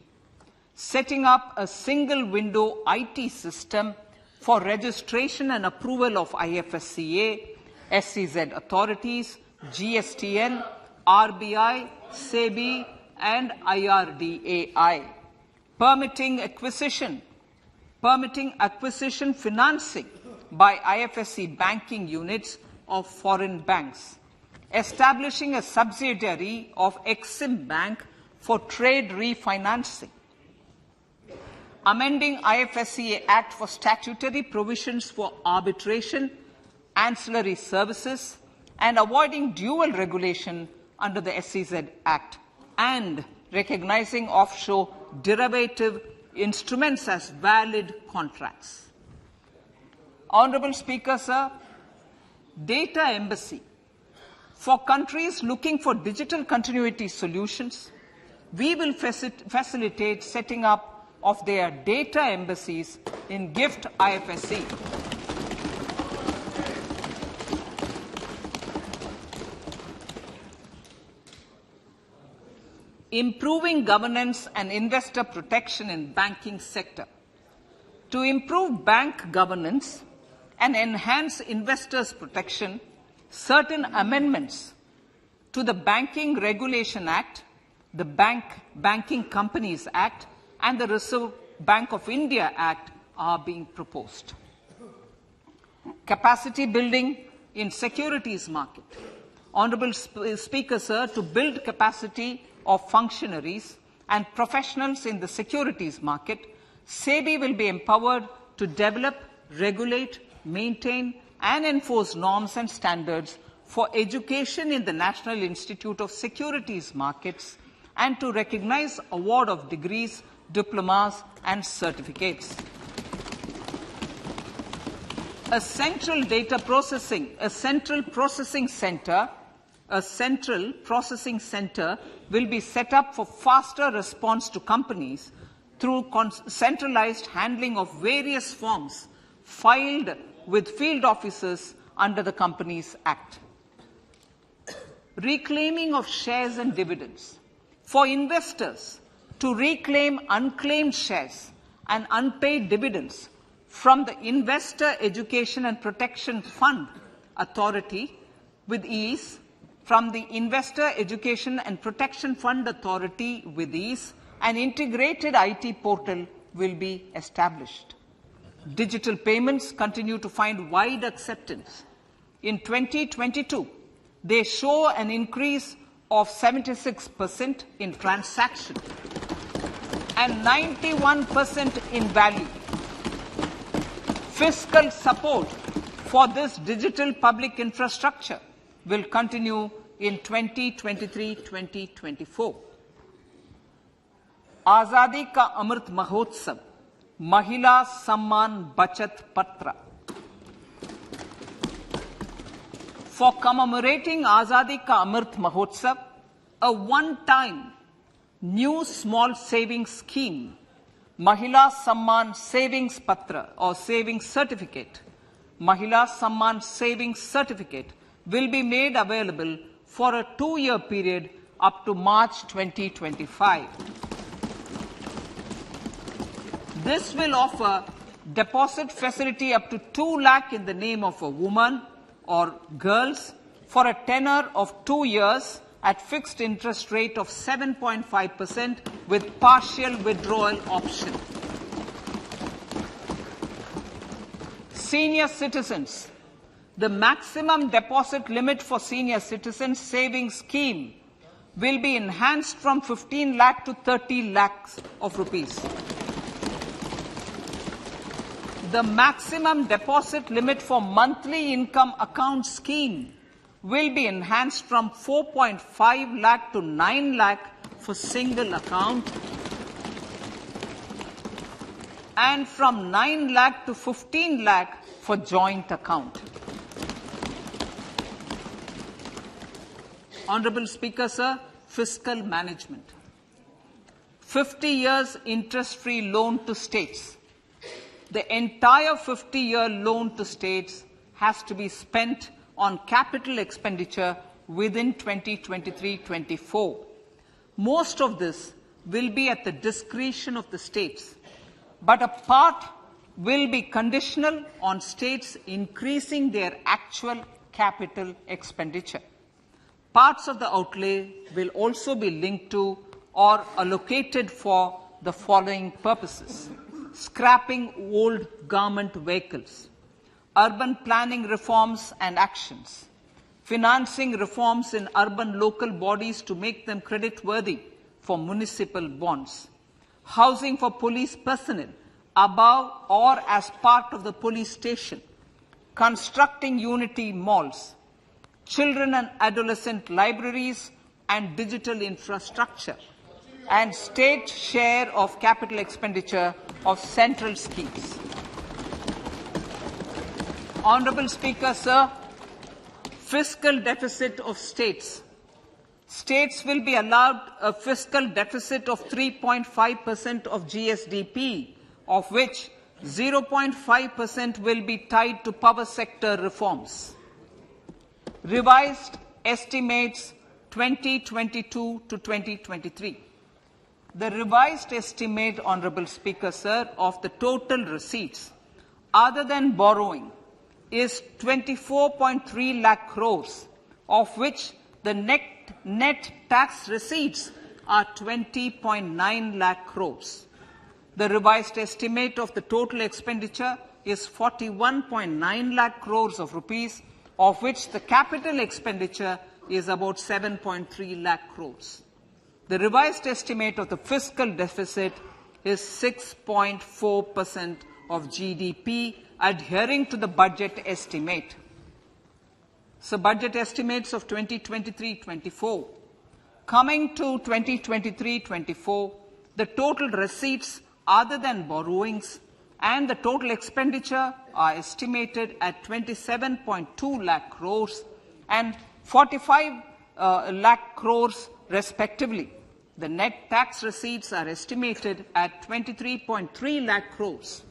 Setting up a single window IT system for registration and approval of IFSCA, SEZ authorities, GSTN, RBI, SEBI, and IRDAI. permitting acquisition financing by IFSC banking units of foreign banks, establishing a subsidiary of Exim Bank for trade refinancing, amending IFSC Act for statutory provisions for arbitration, ancillary services, and avoiding dual regulation under the SEZ Act, and recognizing offshore derivative instruments as valid contracts. Honorable Speaker, sir, data embassy. For countries looking for digital continuity solutions, we will facilitate setting up of their data embassies in GIFT IFSC. Improving governance and investor protection in banking sector. To improve bank governance and enhance investors' protection, certain amendments to the Banking Regulation Act, the Banking Companies Act, and the Reserve Bank of India Act are being proposed. Capacity building in securities market. Honorable Speaker, sir, to build capacity of functionaries and professionals in the securities market, SEBI will be empowered to develop, regulate, maintain, and enforce norms and standards for education in the National Institute of Securities Markets and to recognize award of degrees, diplomas, and certificates. A central processing center will be set up for faster response to companies through centralized handling of various forms filed with field officers under the Companies Act. Reclaiming of shares and dividends. For investors to reclaim unclaimed shares and unpaid dividends from the Investor Education and Protection Fund Authority with ease, from the Investor Education and Protection Fund Authority with ease, an integrated IT portal will be established. Digital payments continue to find wide acceptance. In 2022, they show an increase of 76% in transaction and 91% in value. Fiscal support for this digital public infrastructure will continue in 2023-2024. Azadi Ka Amrit Mahotsav, Mahila Samman Bachat Patra. For commemorating Azadi Ka Amrit Mahotsav, a one-time new small savings scheme, Mahila Samman Savings Patra or Savings Certificate, Mahila Samman Savings Certificate will be made available for a 2-year period up to March 2025. This will offer deposit facility up to 2 lakh in the name of a woman or girls for a tenure of 2 years at fixed interest rate of 7.5% with partial withdrawal option. Senior citizens. The maximum deposit limit for senior citizens savings scheme will be enhanced from 15 lakh to 30 lakhs of rupees. The maximum deposit limit for monthly income account scheme will be enhanced from 4.5 lakh to 9 lakh for single account and from 9 lakh to 15 lakh for joint account. Honorable Speaker, sir, fiscal management. 50 years interest-free loan to states. The entire 50-year loan to states has to be spent on capital expenditure within 2023-24. Most of this will be at the discretion of the states, but a part will be conditional on states increasing their actual capital expenditure. Parts of the outlay will also be linked to or allocated for the following purposes: scrapping old government vehicles, urban planning reforms and actions, financing reforms in urban local bodies to make them creditworthy for municipal bonds, housing for police personnel above or as part of the police station, constructing unity malls, children and adolescent libraries and digital infrastructure, and state share of capital expenditure of central schemes. Honourable Speaker, sir, fiscal deficit of states. States will be allowed a fiscal deficit of 3.5% of GSDP, of which 0.5% will be tied to power sector reforms. Revised estimates 2022 to 2023. The revised estimate, Honourable Speaker, sir, of the total receipts other than borrowing is 24.3 lakh crores, of which the net tax receipts are 20.9 lakh crores. The revised estimate of the total expenditure is 41.9 lakh crores of rupees, of which the capital expenditure is about 7.3 lakh crores. The revised estimate of the fiscal deficit is 6.4% of GDP, adhering to the budget estimate. So, budget estimates of 2023-24. Coming to 2023-24, the total receipts other than borrowings and the total expenditure are estimated at 27.2 lakh crores and 45 lakh crores respectively. The net tax receipts are estimated at 23.3 lakh crores.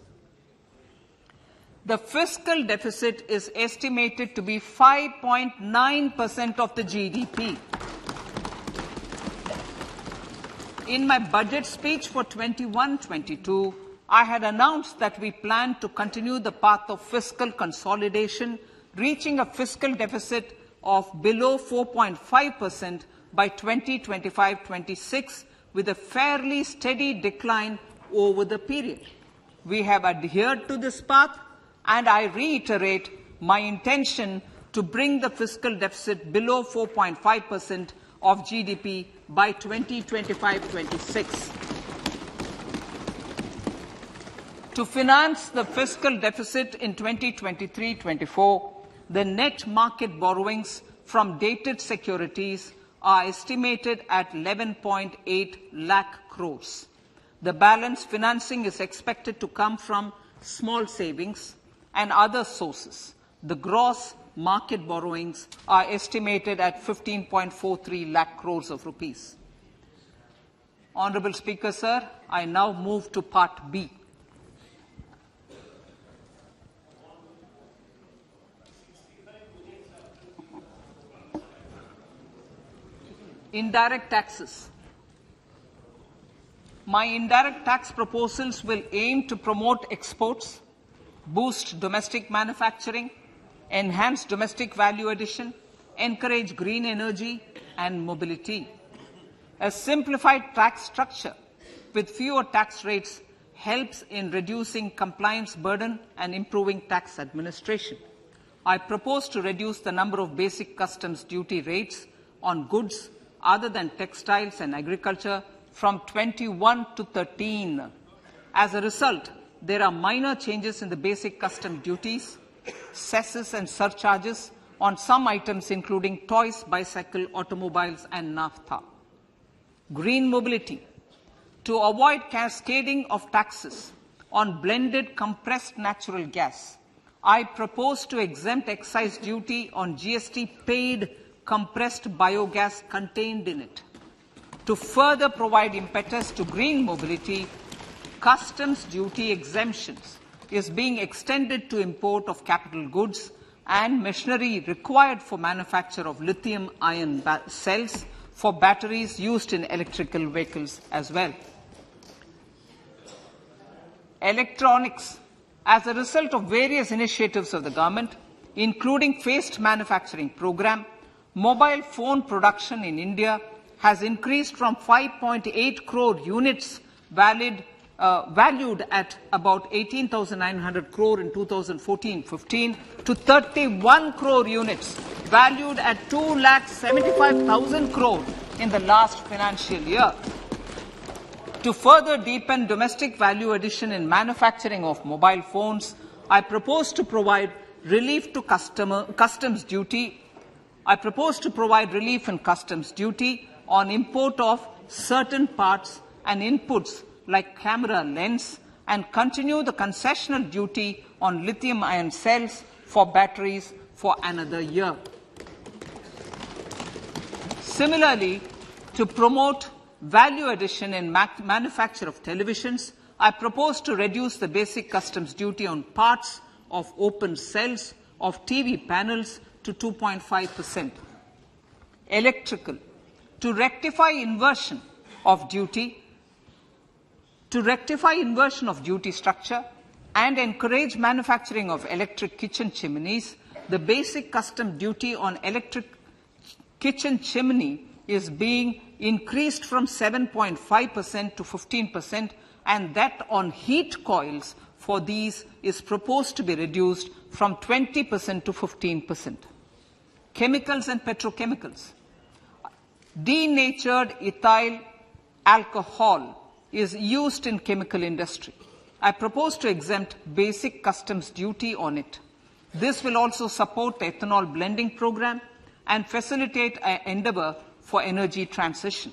The fiscal deficit is estimated to be 5.9% of the GDP. In my budget speech for 21-22, I had announced that we plan to continue the path of fiscal consolidation, reaching a fiscal deficit of below 4.5% by 2025-26, with a fairly steady decline over the period. We have adhered to this path, and I reiterate my intention to bring the fiscal deficit below 4.5% of GDP by 2025-26. To finance the fiscal deficit in 2023-24, the net market borrowings from dated securities are estimated at 11.8 lakh crores. The balance financing is expected to come from small savings and other sources. The gross market borrowings are estimated at 15.43 lakh crores of rupees. Honourable Speaker, sir, I now move to Part B. Indirect taxes. My indirect tax proposals will aim to promote exports, boost domestic manufacturing, enhance domestic value addition, encourage green energy and mobility. A simplified tax structure with fewer tax rates helps in reducing compliance burden and improving tax administration. I propose to reduce the number of basic customs duty rates on goods other than textiles and agriculture from 21 to 13. As a result, there are minor changes in the basic custom duties, cesses and surcharges on some items including toys, bicycle, automobiles and naphtha. Green mobility. To avoid cascading of taxes on blended compressed natural gas, I propose to exempt excise duty on GST paid compressed biogas contained in it. To further provide impetus to green mobility, customs duty exemptions is being extended to import of capital goods and machinery required for manufacture of lithium-ion cells for batteries used in electrical vehicles as well. Electronics. As a result of various initiatives of the government, including phased manufacturing program, mobile phone production in India has increased from 5.8 crore units valued at about 18,900 crore in 2014-15 to 31 crore units valued at 2,75,000 crore in the last financial year. To further deepen domestic value addition in manufacturing of mobile phones, I propose to provide relief to customs duty. I propose to provide relief in customs duty on import of certain parts and inputs like camera lens, and continue the concessional duty on lithium-ion cells for batteries for another year. Similarly, to promote value addition in manufacture of televisions, I propose to reduce the basic customs duty on parts of open cells of TV panels to 2.5%. Electrical, to rectify inversion of duty structure and encourage manufacturing of electric kitchen chimneys, the basic custom duty on electric kitchen chimney is being increased from 7.5% to 15%, and that on heat coils for these is proposed to be reduced from 20% to 15%. Chemicals and petrochemicals. Denatured ethyl alcohol is used in chemical industry. I propose to exempt basic customs duty on it. This will also support the ethanol blending program and facilitate an endeavor for energy transition.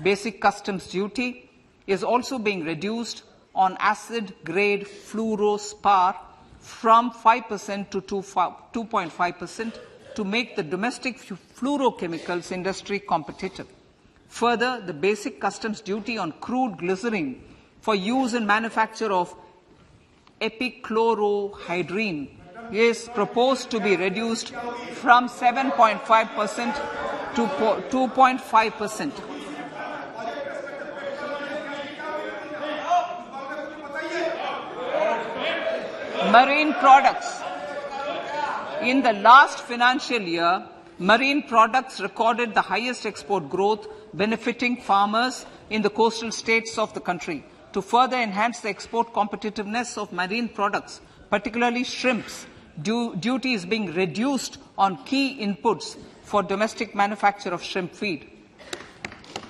Basic customs duty is also being reduced on acid-grade fluorospar from 5% to 2.5% to make the domestic fluorochemicals industry competitive. Further, the basic customs duty on crude glycerin for use in manufacture of epichlorohydrin is proposed to be reduced from 7.5% to 2.5%. Marine products. In the last financial year, marine products recorded the highest export growth, benefiting farmers in the coastal states of the country. To further enhance the export competitiveness of marine products, particularly shrimps, duty is being reduced on key inputs for domestic manufacture of shrimp feed.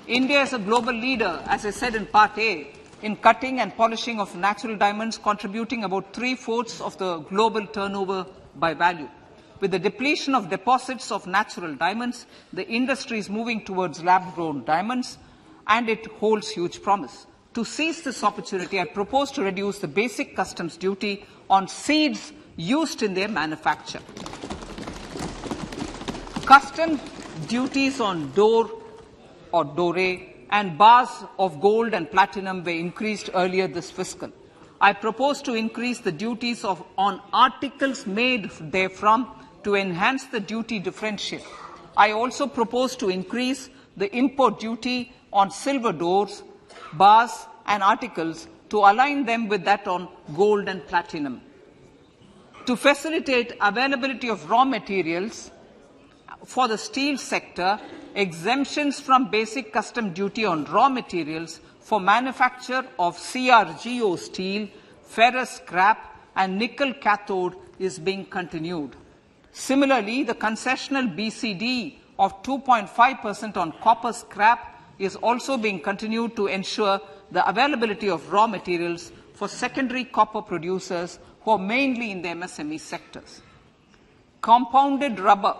India is a global leader, as I said in Part A, in cutting and polishing of natural diamonds, contributing about 3/4 of the global turnover by value. With the depletion of deposits of natural diamonds, the industry is moving towards lab-grown diamonds, and it holds huge promise. To seize this opportunity, I propose to reduce the basic customs duty on seeds used in their manufacture. Customs duties on door or doré and bars of gold and platinum were increased earlier this fiscal. I propose to increase the duties on articles made therefrom to enhance the duty differential. I also propose to increase the import duty on silver doors, bars and articles to align them with that on gold and platinum. To facilitate availability of raw materials for the steel sector, exemptions from basic custom duty on raw materials for manufacture of CRGO steel, ferrous scrap and nickel cathode is being continued. Similarly, the concessional BCD of 2.5% on copper scrap is also being continued to ensure the availability of raw materials for secondary copper producers who are mainly in the MSME sectors. Compounded rubber.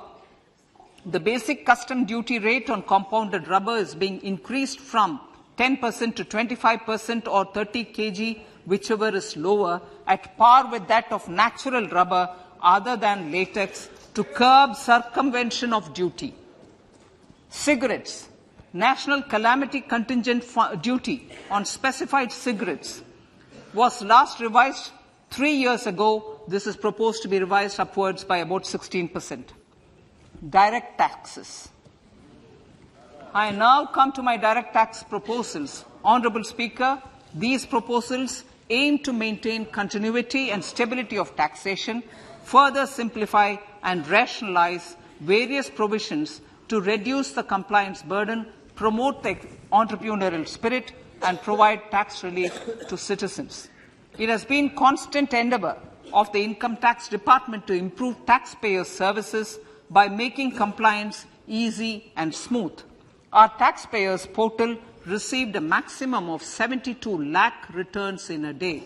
The basic custom duty rate on compounded rubber is being increased from 10% to 25% or 30 kg, whichever is lower, at par with that of natural rubber other than latex, to curb circumvention of duty. Cigarettes. National calamity contingent duty on specified cigarettes was last revised 3 years ago. This is proposed to be revised upwards by about 16%. Direct taxes. I now come to my direct tax proposals. Honourable Speaker, these proposals aim to maintain continuity and stability of taxation, further simplify and rationalize various provisions to reduce the compliance burden, promote the entrepreneurial spirit, and provide tax relief to citizens. It has been constant endeavour of the Income Tax Department to improve taxpayers' services by making compliance easy and smooth. Our taxpayers portal received a maximum of 72 lakh returns in a day,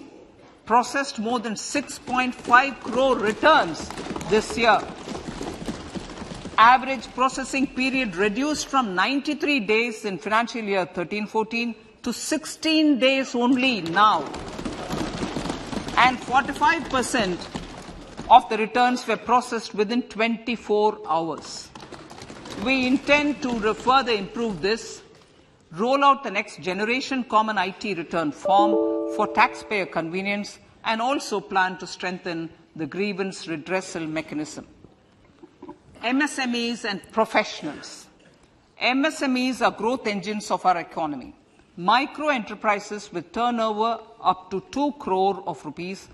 processed more than 6.5 crore returns this year. Average processing period reduced from 93 days in financial year 13-14 to 16 days only now. And 45% of the returns were processed within 24 hours. We intend to further improve this, roll out the next generation common IT return form for taxpayer convenience, and also plan to strengthen the grievance redressal mechanism. MSMEs and professionals. MSMEs are growth engines of our economy. Micro enterprises with turnover up to 2 crore of rupees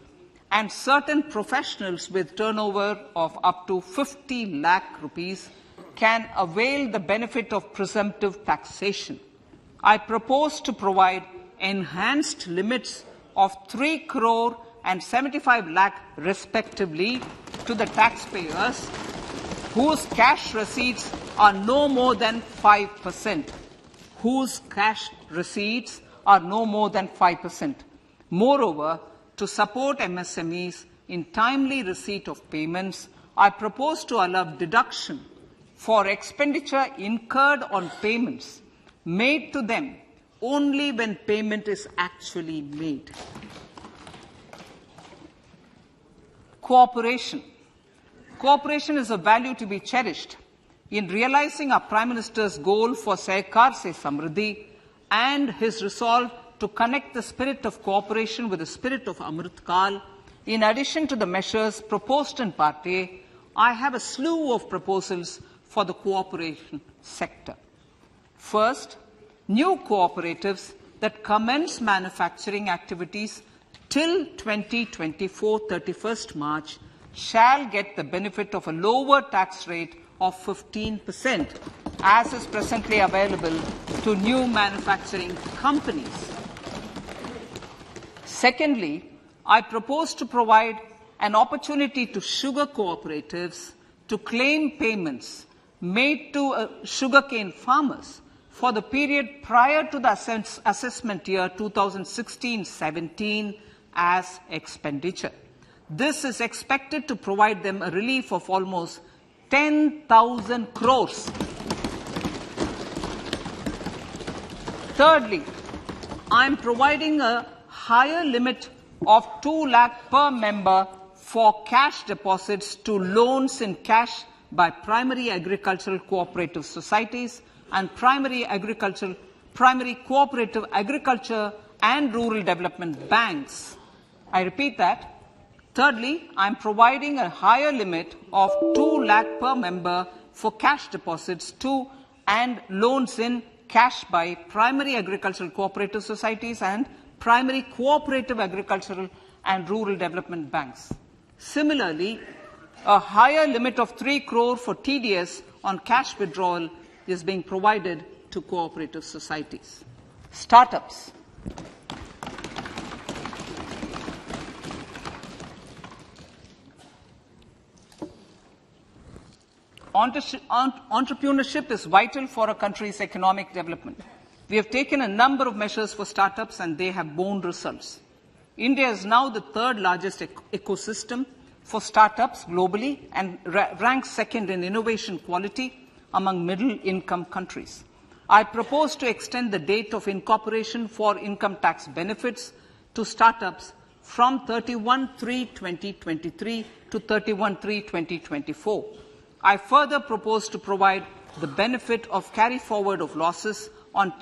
and certain professionals with turnover of up to 50 lakh rupees can avail the benefit of presumptive taxation. I propose to provide enhanced limits of 3 crore and 75 lakh respectively to the taxpayers whose cash receipts are no more than 5%. Whose cash receipts are no more than 5%. Moreover, to support MSMEs in timely receipt of payments, I propose to allow deduction for expenditure incurred on payments made to them only when payment is actually made. Cooperation. Cooperation is a value to be cherished. In realizing our Prime Minister's goal for Sehkar Se Samriddhi and his resolve to connect the spirit of cooperation with the spirit of Amrit Kal, in addition to the measures proposed in Part A, I have a slew of proposals for the cooperation sector. First, new cooperatives that commence manufacturing activities till 2024, 31st March, shall get the benefit of a lower tax rate of 15%, as is presently available to new manufacturing companies. Secondly, I propose to provide an opportunity to sugar cooperatives to claim payments made to sugarcane farmers for the period prior to the assessment year 2016-17 as expenditure. This is expected to provide them a relief of almost 10,000 crores. Thirdly, I am providing a higher limit of 2 lakh per member for cash deposits to loans in cash by primary agricultural cooperative societies and primary cooperative agriculture and rural development banks. I repeat that. Thirdly, I am providing a higher limit of 2 lakh per member for cash deposits to and loans in cash by primary agricultural cooperative societies and primary cooperative agricultural and rural development banks. Similarly, a higher limit of 3 crore for TDS on cash withdrawal is being provided to cooperative societies. Startups. Entrepreneurship is vital for a country's economic development. We have taken a number of measures for startups and they have borne results. India is now the third largest ecosystem for startups globally and ranks second in innovation quality among middle-income countries. I propose to extend the date of incorporation for income tax benefits to startups from 31/3/2023 to 31/3/2024. I further propose to provide the benefit of carry forward of losses on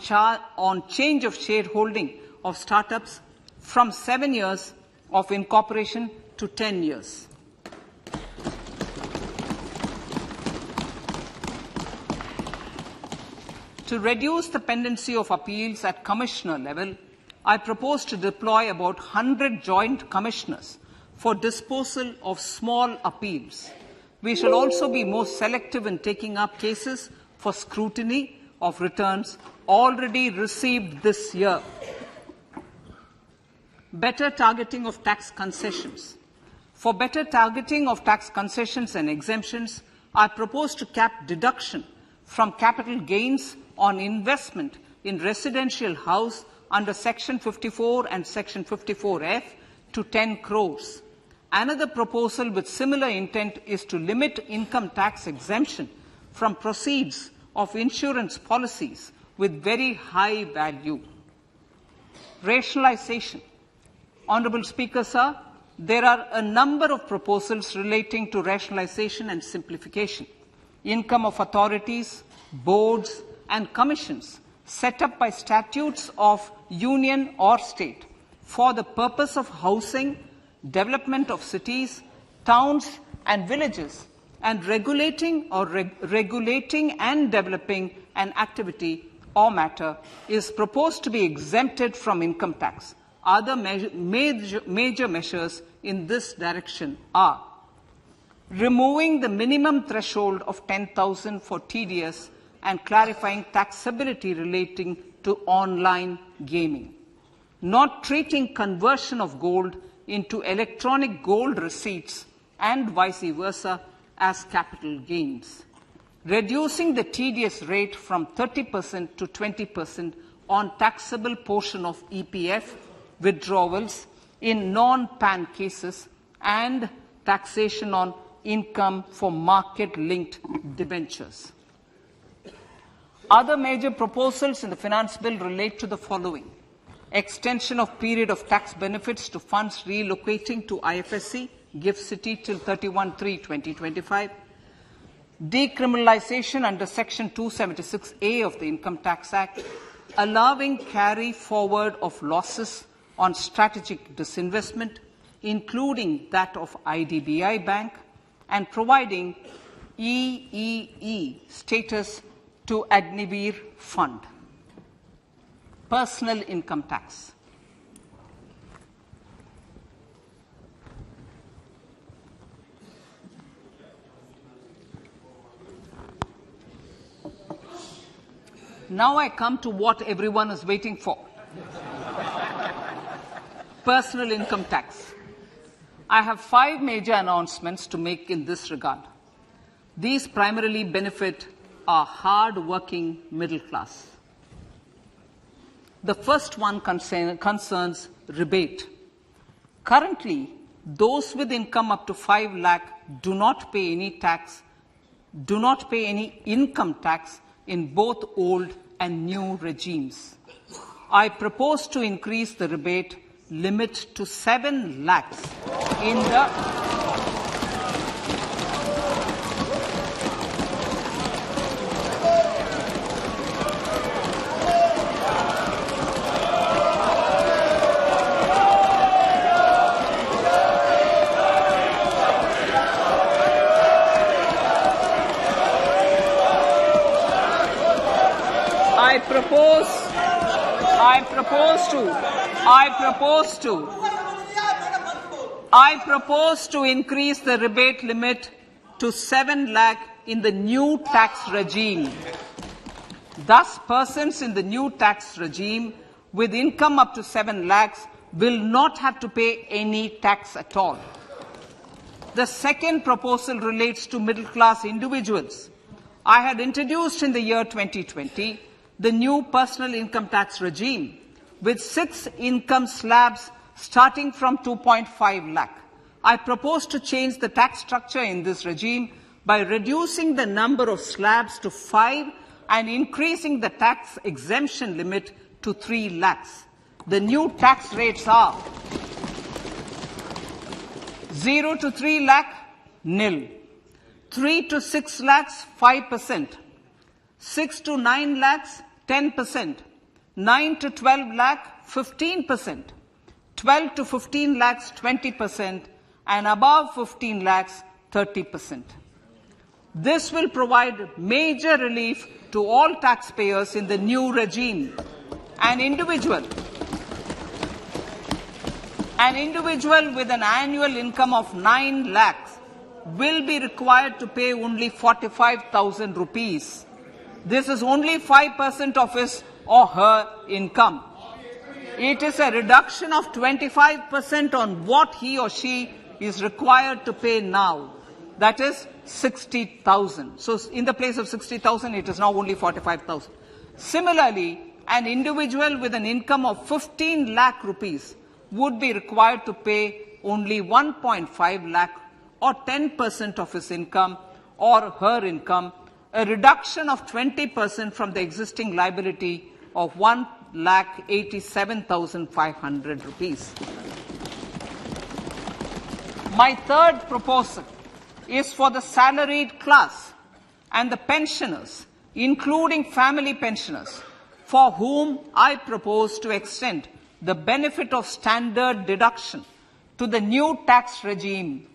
change of shareholding of startups from 7 years of incorporation to 10 years. To reduce the pendency of appeals at commissioner level, I propose to deploy about 100 joint commissioners for disposal of small appeals. We shall also be more selective in taking up cases for scrutiny of returns already received this year. Better targeting of tax concessions. For better targeting of tax concessions and exemptions, I propose to cap deduction from capital gains on investment in residential house under Section 54 and Section 54F to 10 crores. Another proposal with similar intent is to limit income tax exemption from proceeds of insurance policies with very high value. Rationalization. Honourable Speaker, sir, there are a number of proposals relating to rationalization and simplification. Income of authorities, boards and commissions set up by statutes of union or state for the purpose of housing, development of cities, towns and villages, and regulating and developing an activity or matter is proposed to be exempted from income tax. Other major measures in this direction are removing the minimum threshold of 10,000 for TDS and clarifying taxability relating to online gaming, not treating conversion of gold into electronic gold receipts and vice versa as capital gains, reducing the TDS rate from 30% to 20% on taxable portion of EPF withdrawals in non-PAN cases, and taxation on income for market-linked debentures. Other major proposals in the finance bill relate to the following: extension of period of tax benefits to funds relocating to IFSC, GIFT City till 31/3/2025, decriminalization under Section 276A of the Income Tax Act, allowing carry forward of losses on strategic disinvestment, including that of IDBI Bank, and providing EEE status to Agnivir Fund. Personal income tax. Now I come to what everyone is waiting for. Personal income tax. I have 5 major announcements to make in this regard. These primarily benefit our hard-working middle class. The first one concerns rebate. Currently, those with income up to 5 lakh do not pay any income tax in both old and new regimes. I propose to increase the rebate limit to 7 lakhs in the I propose to increase the rebate limit to 7 lakh in the new tax regime. Thus, persons in the new tax regime with income up to 7 lakhs will not have to pay any tax at all. The second proposal relates to middle class individuals. I had introduced in the year 2020 the new personal income tax regime with 6 income slabs starting from 2.5 lakh. I propose to change the tax structure in this regime by reducing the number of slabs to 5 and increasing the tax exemption limit to 3 lakhs. The new tax rates are 0 to 3 lakh, nil. 3 to 6 lakhs, 5%. 6 to 9 lakhs, 10%. 9 to 12 lakh, 15%. 12 to 15 lakhs, 20%. And above 15 lakhs, 30%. This will provide major relief to all taxpayers in the new regime. An individual with an annual income of 9 lakhs will be required to pay only 45,000 rupees. This is only 5% of his or her income. It is a reduction of 25% on what he or she is required to pay now. That is 60,000. So in the place of 60,000, it is now only 45,000. Similarly, an individual with an income of 15 lakh rupees would be required to pay only 1.5 lakh or 10% of his income or her income, a reduction of 20% from the existing liability of 1,87,500 rupees. My third proposal is for the salaried class and the pensioners, including family pensioners, for whom I propose to extend the benefit of standard deduction to the new tax regime.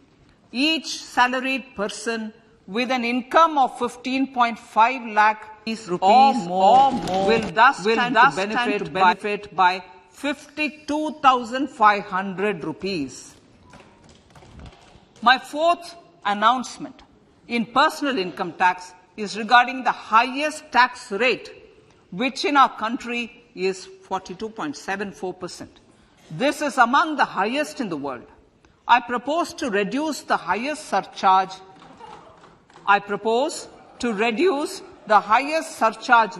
Each salaried person with an income of 15.5 lakh rupees or more will thus stand to benefit by 52,500 rupees. My fourth announcement in personal income tax is regarding the highest tax rate, which in our country is 42.74%. This is among the highest in the world. I propose to reduce the highest surcharge.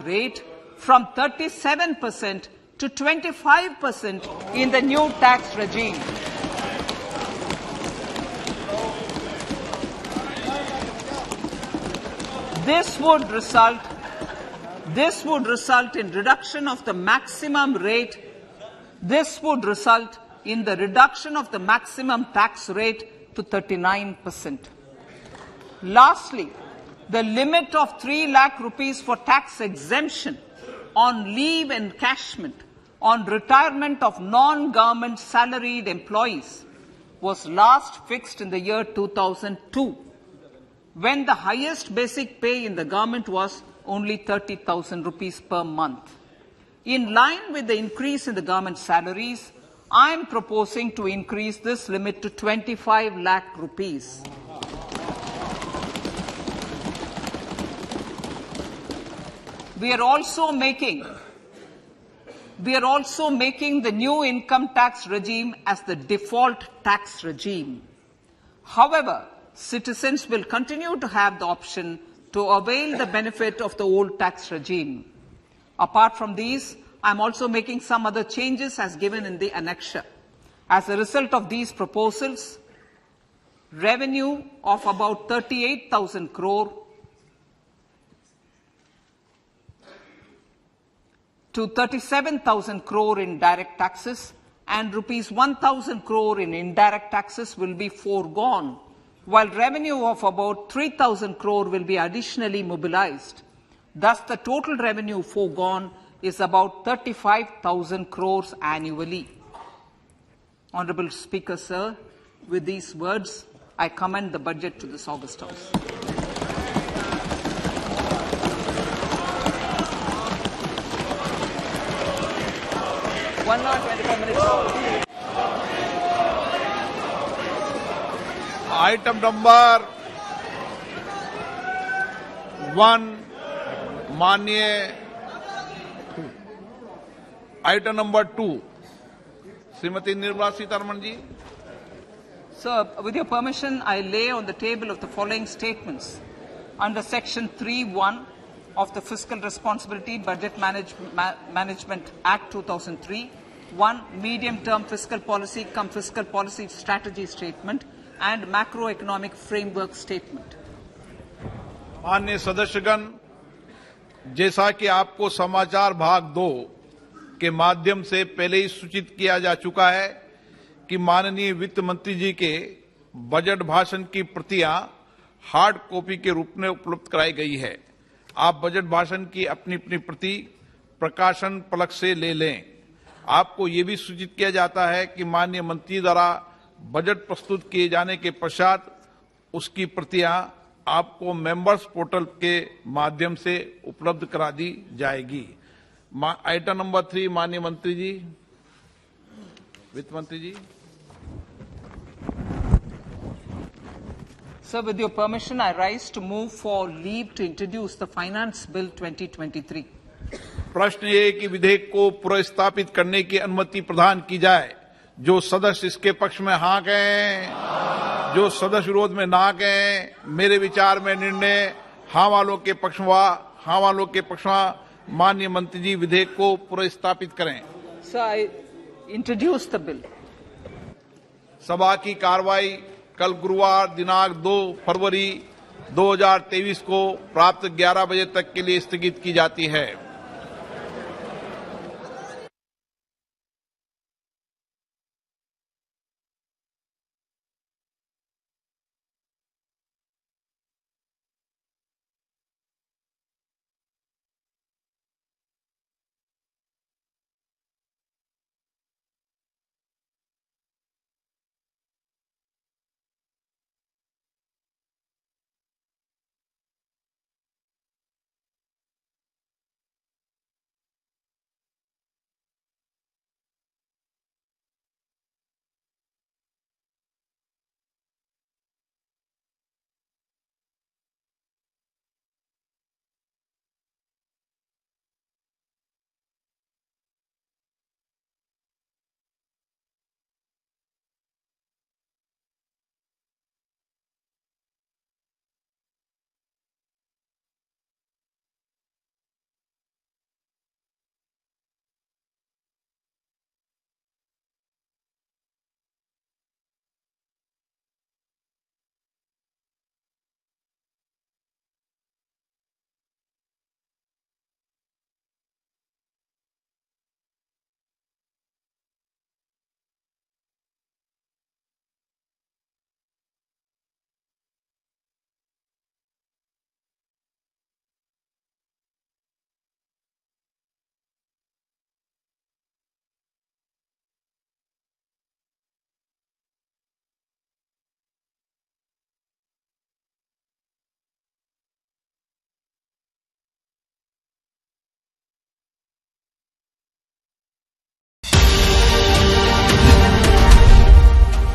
Rate from 37% to 25% in the new tax regime. This would result in reduction of the maximum rate. This would result in the reduction of the maximum tax rate to 39%. Lastly, the limit of 3 lakh rupees for tax exemption on leave encashment on retirement of non-government salaried employees was last fixed in the year 2002, when the highest basic pay in the government was only 30,000 rupees per month. In line with the increase in the government salaries, I am proposing to increase this limit to 25 lakh rupees. We are also making the new income tax regime as the default tax regime. However, citizens will continue to have the option to avail the benefit of the old tax regime. Apart from these, I am also making some other changes as given in the annexure. As a result of these proposals, revenue of about 38,000 crore to 37,000 crore in direct taxes and rupees 1,000 crore in indirect taxes will be foregone, while revenue of about 3,000 crore will be additionally mobilized. Thus, the total revenue foregone is about 35,000 crores annually. Honorable Speaker, sir, with these words, I commend the budget to this August House. One hour, 25 minutes. Item number 1, माननीय Item number 2, Shrimati Nirmala Sitharaman ji. Sir, with your permission, I lay on the table of the following statements under Section 3(1) of the Fiscal Responsibility Budget Management Act 2003, 1 medium-term fiscal policy cum fiscal policy strategy statement and macroeconomic framework statement. माननीय सदस्यगण, जैसा कि आपको समाचार भाग 2 के माध्यम से पहले ही सूचित किया जा चुका है कि माननीय वित्त मंत्री जी के बजट भाषण की प्रतियां हार्ड कॉपी के रूप में उपलब्ध कराई गई है. आप बजट भाषण की अपनी अपनी प्रति प्रकाशन पलक से ले लें. आपको ये भी सूचित किया जाता है कि माननीय मंत्री द्वारा बजट प्रस्तुत किए जाने के पश्चात उसकी प्रतियां आपको मेंबर्स पोर्टल के माध्यम से उपलब्ध करा दी जाएगी. आइटम नंबर 3, माननीय मंत्री जी, वित्त मंत्री जी. Sir, with your permission, I rise to move for leave to introduce the Finance Bill 2023. प्रश्न ये कि विधेयक को पुनर्स्थापित करने की अनुमति प्रदान की जाए। जो सदस्य इसके पक्ष में हाँ कहें, जो सदस्य विरोध में ना कहें। मेरे विचार में निर्णय हाँ वालों के पक्ष में माननीय मंत्री जी विधेयक को पुनर्स्थापित करें। Sir, I introduce the bill. सभा की कार्रवाई कल गुरुवार दिनांक 2 फरवरी 2023 को प्राप्त 11 बजे तक के लिए स्थगित की जाती है।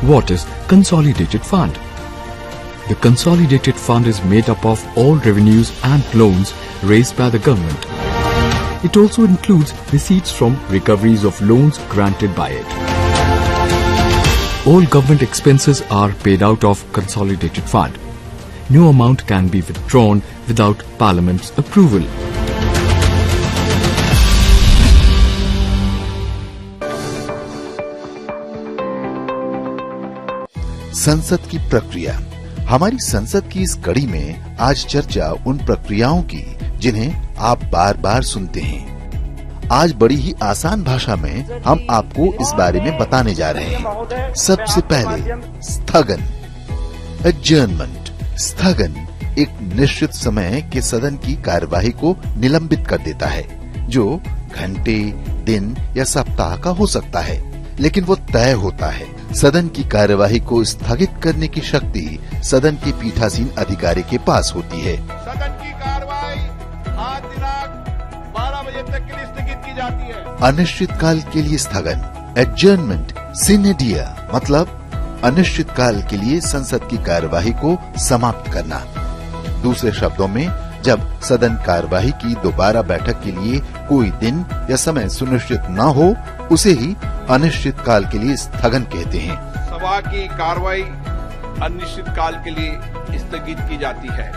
What is Consolidated Fund? The Consolidated Fund is made up of all revenues and loans raised by the government. It also includes receipts from recoveries of loans granted by it. All government expenses are paid out of Consolidated Fund. No amount can be withdrawn without Parliament's approval. संसद की प्रक्रिया। हमारी संसद की इस कड़ी में आज चर्चा उन प्रक्रियाओं की जिन्हें आप बार बार सुनते हैं। आज बड़ी ही आसान भाषा में हम आपको इस बारे में बताने जा रहे हैं। सबसे पहले स्थगन, एडजर्नमेंट। स्थगन एक निश्चित समय के सदन की कार्यवाही को निलंबित कर देता है, जो घंटे, दिन या सप्ताह का हो सकता है, लेकिन वो तय होता है। सदन की कार्यवाही को स्थगित करने की शक्ति सदन के पीठासीन अधिकारी के पास होती है। सदन की कार्यवाही आज दिनांक 12 बजे तक के लिए स्थगित की जाती है। अनिश्चित काल के लिए स्थगन, एडजर्नमेंट सिने दिया, मतलब अनिश्चित काल के लिए संसद की कार्यवाही को समाप्त करना। दूसरे शब्दों में, जब सदन कार्यवाही की दोबारा बैठक के लिए कोई दिन या समय सुनिश्चित न हो, उसे ही अनिश्चित काल के लिए स्थगन कहते हैं। सभा की कार्रवाई अनिश्चित काल के लिए स्थगित की जाती है।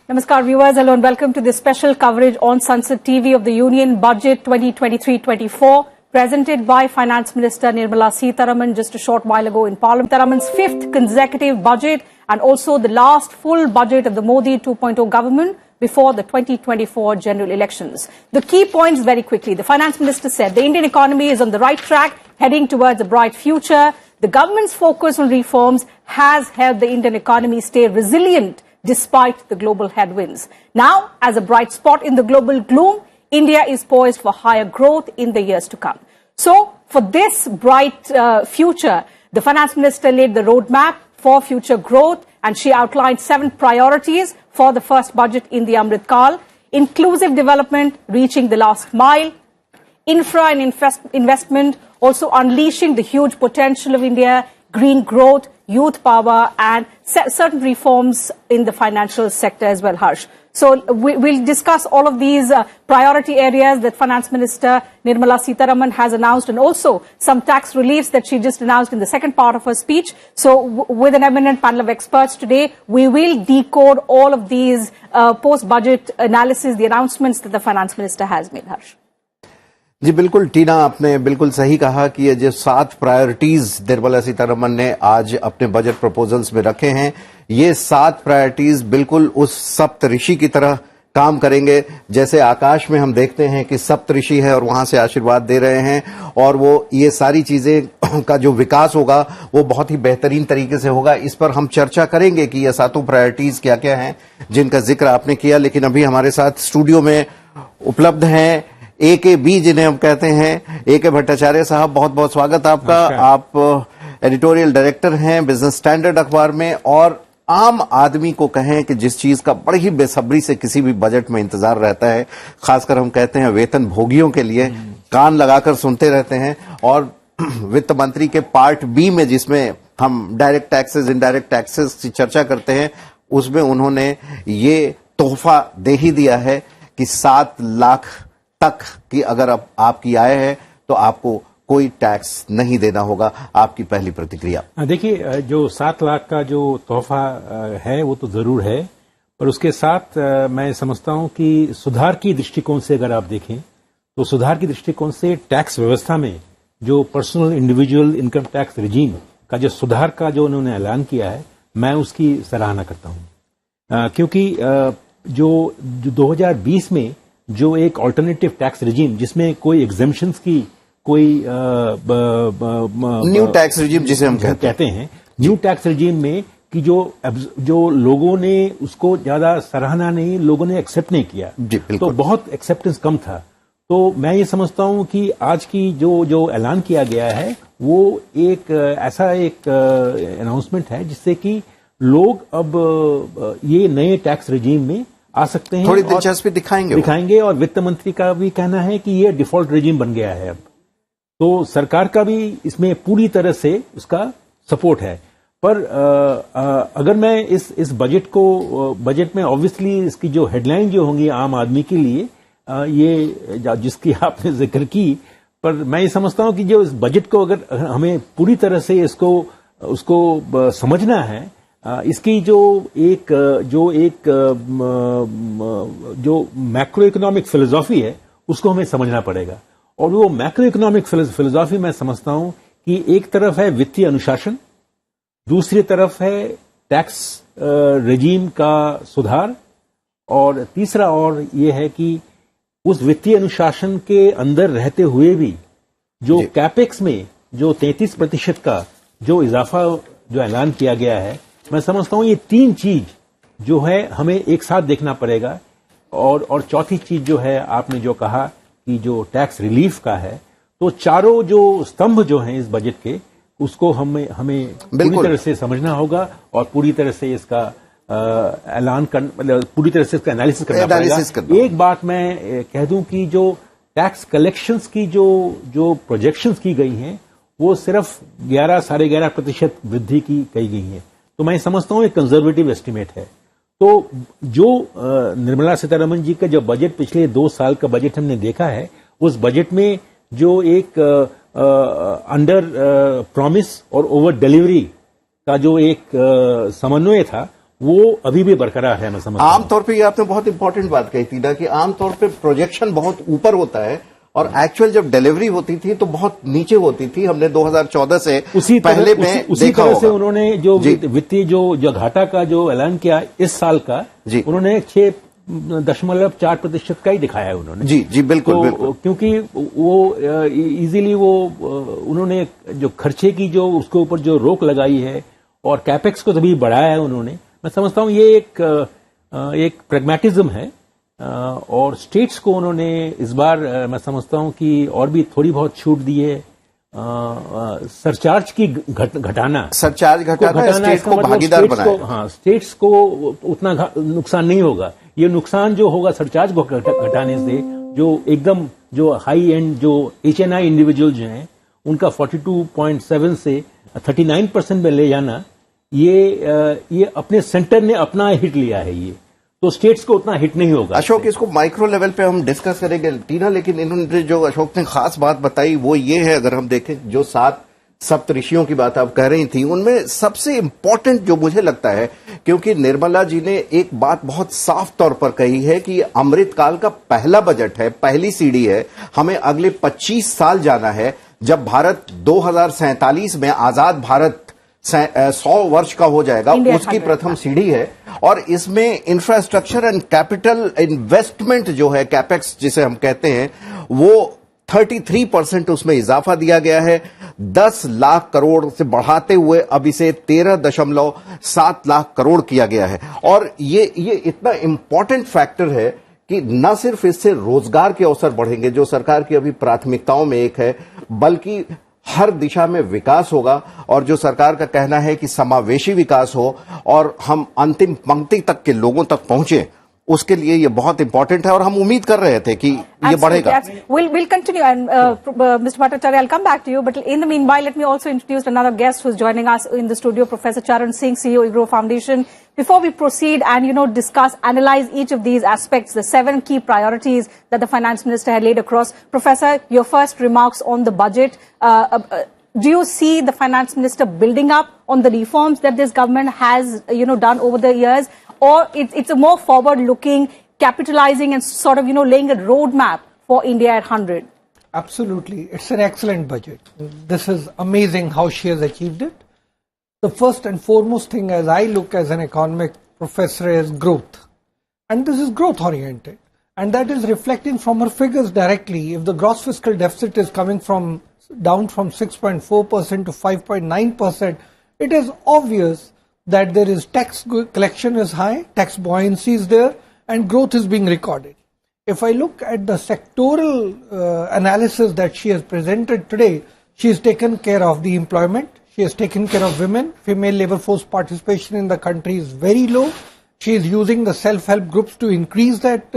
Namaskar viewers, hello and welcome to this special coverage on Sansad TV of the Union Budget 2023-24 presented by Finance Minister Nirmala Sitharaman just a short while ago in Parliament. Sitharaman's fifth consecutive budget and also the last full budget of the Modi 2.0 government before the 2024 general elections. The key points very quickly. The Finance Minister said the Indian economy is on the right track, heading towards a bright future. The government's focus on reforms has helped the Indian economy stay resilient despite the global headwinds. Now, as a bright spot in the global gloom, India is poised for higher growth in the years to come. So, for this bright future, the finance minister laid the roadmap for future growth, and she outlined 7 priorities for the first budget in the Amrit Kal: inclusive development, reaching the last mile; infra and investment, also unleashing the huge potential of India; green growth, youth power, and certain reforms in the financial sector as well, Harsh. So we'll discuss all of these priority areas that Finance Minister Nirmala Sitharaman has announced, and also some tax reliefs that she just announced in the second part of her speech. So with an eminent panel of experts today, we will decode all of these post-budget analysis, the announcements that the Finance Minister has made, Harsh. जी बिल्कुल टीना, आपने बिल्कुल सही कहा कि ये जो 7 priorities Nirmala Sitharaman ने आज अपने बजट प्रपोजल्स में रखे हैं, ये 7 प्रायोरिटीज बिल्कुल उस सप्त ऋषि की तरह काम करेंगे। जैसे आकाश में हम देखते हैं कि सप्त ऋषि है और वहां से आशीर्वाद दे रहे हैं, और वो ये सारी चीजें का जो विकास होगा वो बहुत ही बेहतरीन तरीके से होगा। इस पर हम चर्चा करेंगे कि ये 7 प्रायोरिटीज क्या क्या हैं जिनका जिक्र आपने किया। लेकिन अभी हमारे साथ स्टूडियो में उपलब्ध हैं AKB, जिन्हें हम कहते हैं, AK भट्टाचार्य साहब, बहुत बहुत स्वागत आपका। आप एडिटोरियल डायरेक्टर हैं बिजनेस स्टैंडर्ड अखबार में, और आम आदमी को कहें कि जिस चीज का बड़ी ही बेसब्री से किसी भी बजट में इंतजार रहता है, खासकर हम कहते हैं वेतन भोगियों के लिए, कान लगाकर सुनते रहते हैं। और वित्त मंत्री के पार्ट बी में, जिसमें हम डायरेक्ट टैक्सेस इनडायरेक्ट टैक्सेस की चर्चा करते हैं, उसमें उन्होंने ये तोहफा दे ही दिया है कि 7 लाख तक की अगर आपकी आय है तो आपको कोई टैक्स नहीं देना होगा। आपकी पहली प्रतिक्रिया? देखिए, जो 7 लाख का जो तोहफा है वो तो जरूर है, पर उसके साथ मैं समझता हूं कि सुधार की दृष्टिकोण से अगर आप देखें तो सुधार की दृष्टिकोण से टैक्स व्यवस्था में जो personal individual income tax regime का जो सुधार का जो उन्होंने ऐलान किया है, मैं उसकी सराहना करता हूं। क्योंकि जो 2020 में जो एक अल्टरनेटिव टैक्स रिजीम, जिसमें कोई एग्जेम्पशंस की कोई न्यू टैक्स रिजीम जिसे हम कहते हैं, न्यू टैक्स रिजीम में कि जो लोगों ने उसको ज्यादा सराहना नहीं, लोगों ने एक्सेप्ट नहीं किया, तो बहुत एक्सेप्टेंस कम था। तो मैं ये समझता हूं कि आज की जो ऐलान किया गया है वो एक ऐसा एक अनाउंसमेंट है जिससे कि लोग अब ये नए टैक्स रिजीम में आ सकते हैं, थोड़ी दिलचस्पी दिखाएंगे। और वित्त मंत्री का भी कहना है कि ये डिफॉल्ट रिजीम बन गया है अब, तो सरकार का भी इसमें पूरी तरह से उसका सपोर्ट है। पर अगर मैं इस बजट में ऑब्वियसली इसकी जो हेडलाइन जो होंगी आम आदमी के लिए, ये जिसकी आपने जिक्र की, पर मैं ये समझता हूं कि जो इस बजट को अगर हमें पूरी तरह से उसको समझना है, इसकी जो मैक्रो इकोनॉमिक फिलोसॉफी है उसको हमें समझना पड़ेगा। और वो मैक्रो इकोनॉमिक फिलोसॉफी मैं समझता हूं कि एक तरफ है वित्तीय अनुशासन, दूसरी तरफ है टैक्स रेजीम का सुधार, और तीसरा और ये है कि उस वित्तीय अनुशासन के अंदर रहते हुए भी जो कैपेक्स में जो 33% का जो इजाफा जो ऐलान किया गया है, मैं समझता हूं ये 3 चीज जो है हमें एक साथ देखना पड़ेगा। और चौथी चीज जो है, आपने जो कहा कि जो टैक्स रिलीफ का है, तो चारों जो स्तंभ जो हैं इस बजट के, उसको हमें पूरी तरह से समझना होगा और पूरी तरह से इसका ऐलान मतलब पूरी तरह से इसका एनालिसिस करना पड़ेगा। एक बात मैं कह दूं कि जो टैक्स कलेक्शंस की जो प्रोजेक्शंस की गई हैं, वो सिर्फ 11-11.5% वृद्धि की कही गई है। तो मैं समझता हूं एक कंजर्वेटिव एस्टिमेट है। तो जो निर्मला सीतारमन जी का जो बजट पिछले 2 साल का बजट हमने देखा है, उस बजट में जो एक अंडर प्रॉमिस और ओवर डिलीवरी का जो एक समन्वय था, वो अभी भी बरकरार है। मैं समझता हूं आमतौर पे ये आपने बहुत इंपॉर्टेंट बात कही थी ना कि आमतौर पे प्रोजेक्शन बहुत ऊपर होता है और एक्चुअल जब डिलीवरी होती थी तो बहुत नीचे होती थी। हमने 2014 से उसी पहले उसी तरह से उन्होंने जो वित्तीय जो घाटा का जो ऐलान किया इस साल का, उन्होंने 6.4% का ही दिखाया है उन्होंने। जी बिल्कुल, बिल्कुल। क्योंकि वो इजीली वो उन्होंने जो खर्चे की जो उसके ऊपर जो रोक लगाई है और कैपेक्स को तभी बढ़ाया है उन्होंने। मैं समझता हूं ये एक प्रैग्मेटिज्म है और स्टेट्स को उन्होंने इस बार मैं समझता हूं कि और भी थोड़ी बहुत छूट दी है। सरचार्ज की घटाना स्टेट को भागीदार बनाए। हाँ, स्टेट्स को उतना नुकसान नहीं होगा। ये नुकसान जो होगा सरचार्ज को घटाने से, जो एकदम जो हाई एंड जो HNI इंडिविजुअल जो हैं उनका 42.7 से 39% में ले जाना, ये अपने सेंटर ने अपना हिट लिया है। ये तो स्टेट्स को उतना हिट नहीं होगा। अशोक, इसको माइक्रो लेवल पे हम डिस्कस करेंगे टीना, लेकिन इन्होंने जो अशोक ने खास बात बताई वो ये है, अगर हम देखें जो 7 सप्तऋषियों की बात आप कह रही थी, उनमें सबसे इंपॉर्टेंट जो मुझे लगता है, क्योंकि निर्मला जी ने एक बात बहुत साफ तौर पर कही है कि अमृतकाल का पहला बजट है, पहली सीढ़ी है, हमें अगले 25 साल जाना है, जब भारत 2047 में आजाद भारत 100 वर्ष का हो जाएगा, उसकी प्रथम सीढ़ी है। और इसमें इंफ्रास्ट्रक्चर एंड कैपिटल इन्वेस्टमेंट जो है, कैपेक्स जिसे हम कहते हैं, वो 33% उसमें इजाफा दिया गया है। 10 लाख करोड़ से बढ़ाते हुए अब इसे 13.7 लाख करोड़ किया गया है। और ये इतना इंपॉर्टेंट फैक्टर है कि न सिर्फ इससे रोजगार के अवसर बढ़ेंगे, जो सरकार की अभी प्राथमिकताओं में एक है, बल्कि हर दिशा में विकास होगा। और जो सरकार का कहना है कि समावेशी विकास हो और हम अंतिम पंक्ति तक के लोगों तक पहुंचे, उसके लिए ये बहुत इंपॉर्टेंट है और हम उम्मीद कर रहे थे कि ये बढ़ेगा। We'll continue, and Mr. Bhattacharya, I'll come back to you. But in the meanwhile, let me also introduce another guest who's joining us in the studio, Professor Charan Singh, CEO, IGROW Foundation. Before we proceed and discuss, analyze each of these aspects, the 7 key priorities that the Finance Minister had laid across, Professor, your first remarks on the budget. Do you see the Finance Minister building up on the reforms that this government has done over the years? Or it's a more forward-looking, capitalizing and sort of, laying a roadmap for India at 100? Absolutely. It's an excellent budget. This is amazing how she has achieved it. The first and foremost thing, as I look as an economic professor, is growth. And this is growth-oriented. And that is reflecting from her figures directly. If the gross fiscal deficit is coming down from 6.4% to 5.9%, it is obvious that there is tax collection is high, tax buoyancy is there, and growth is being recorded. If I look at the sectoral analysis that she has presented today, she has taken care of the employment, she has taken care of women, female labor force participation in the country is very low. She is using the self-help groups to increase that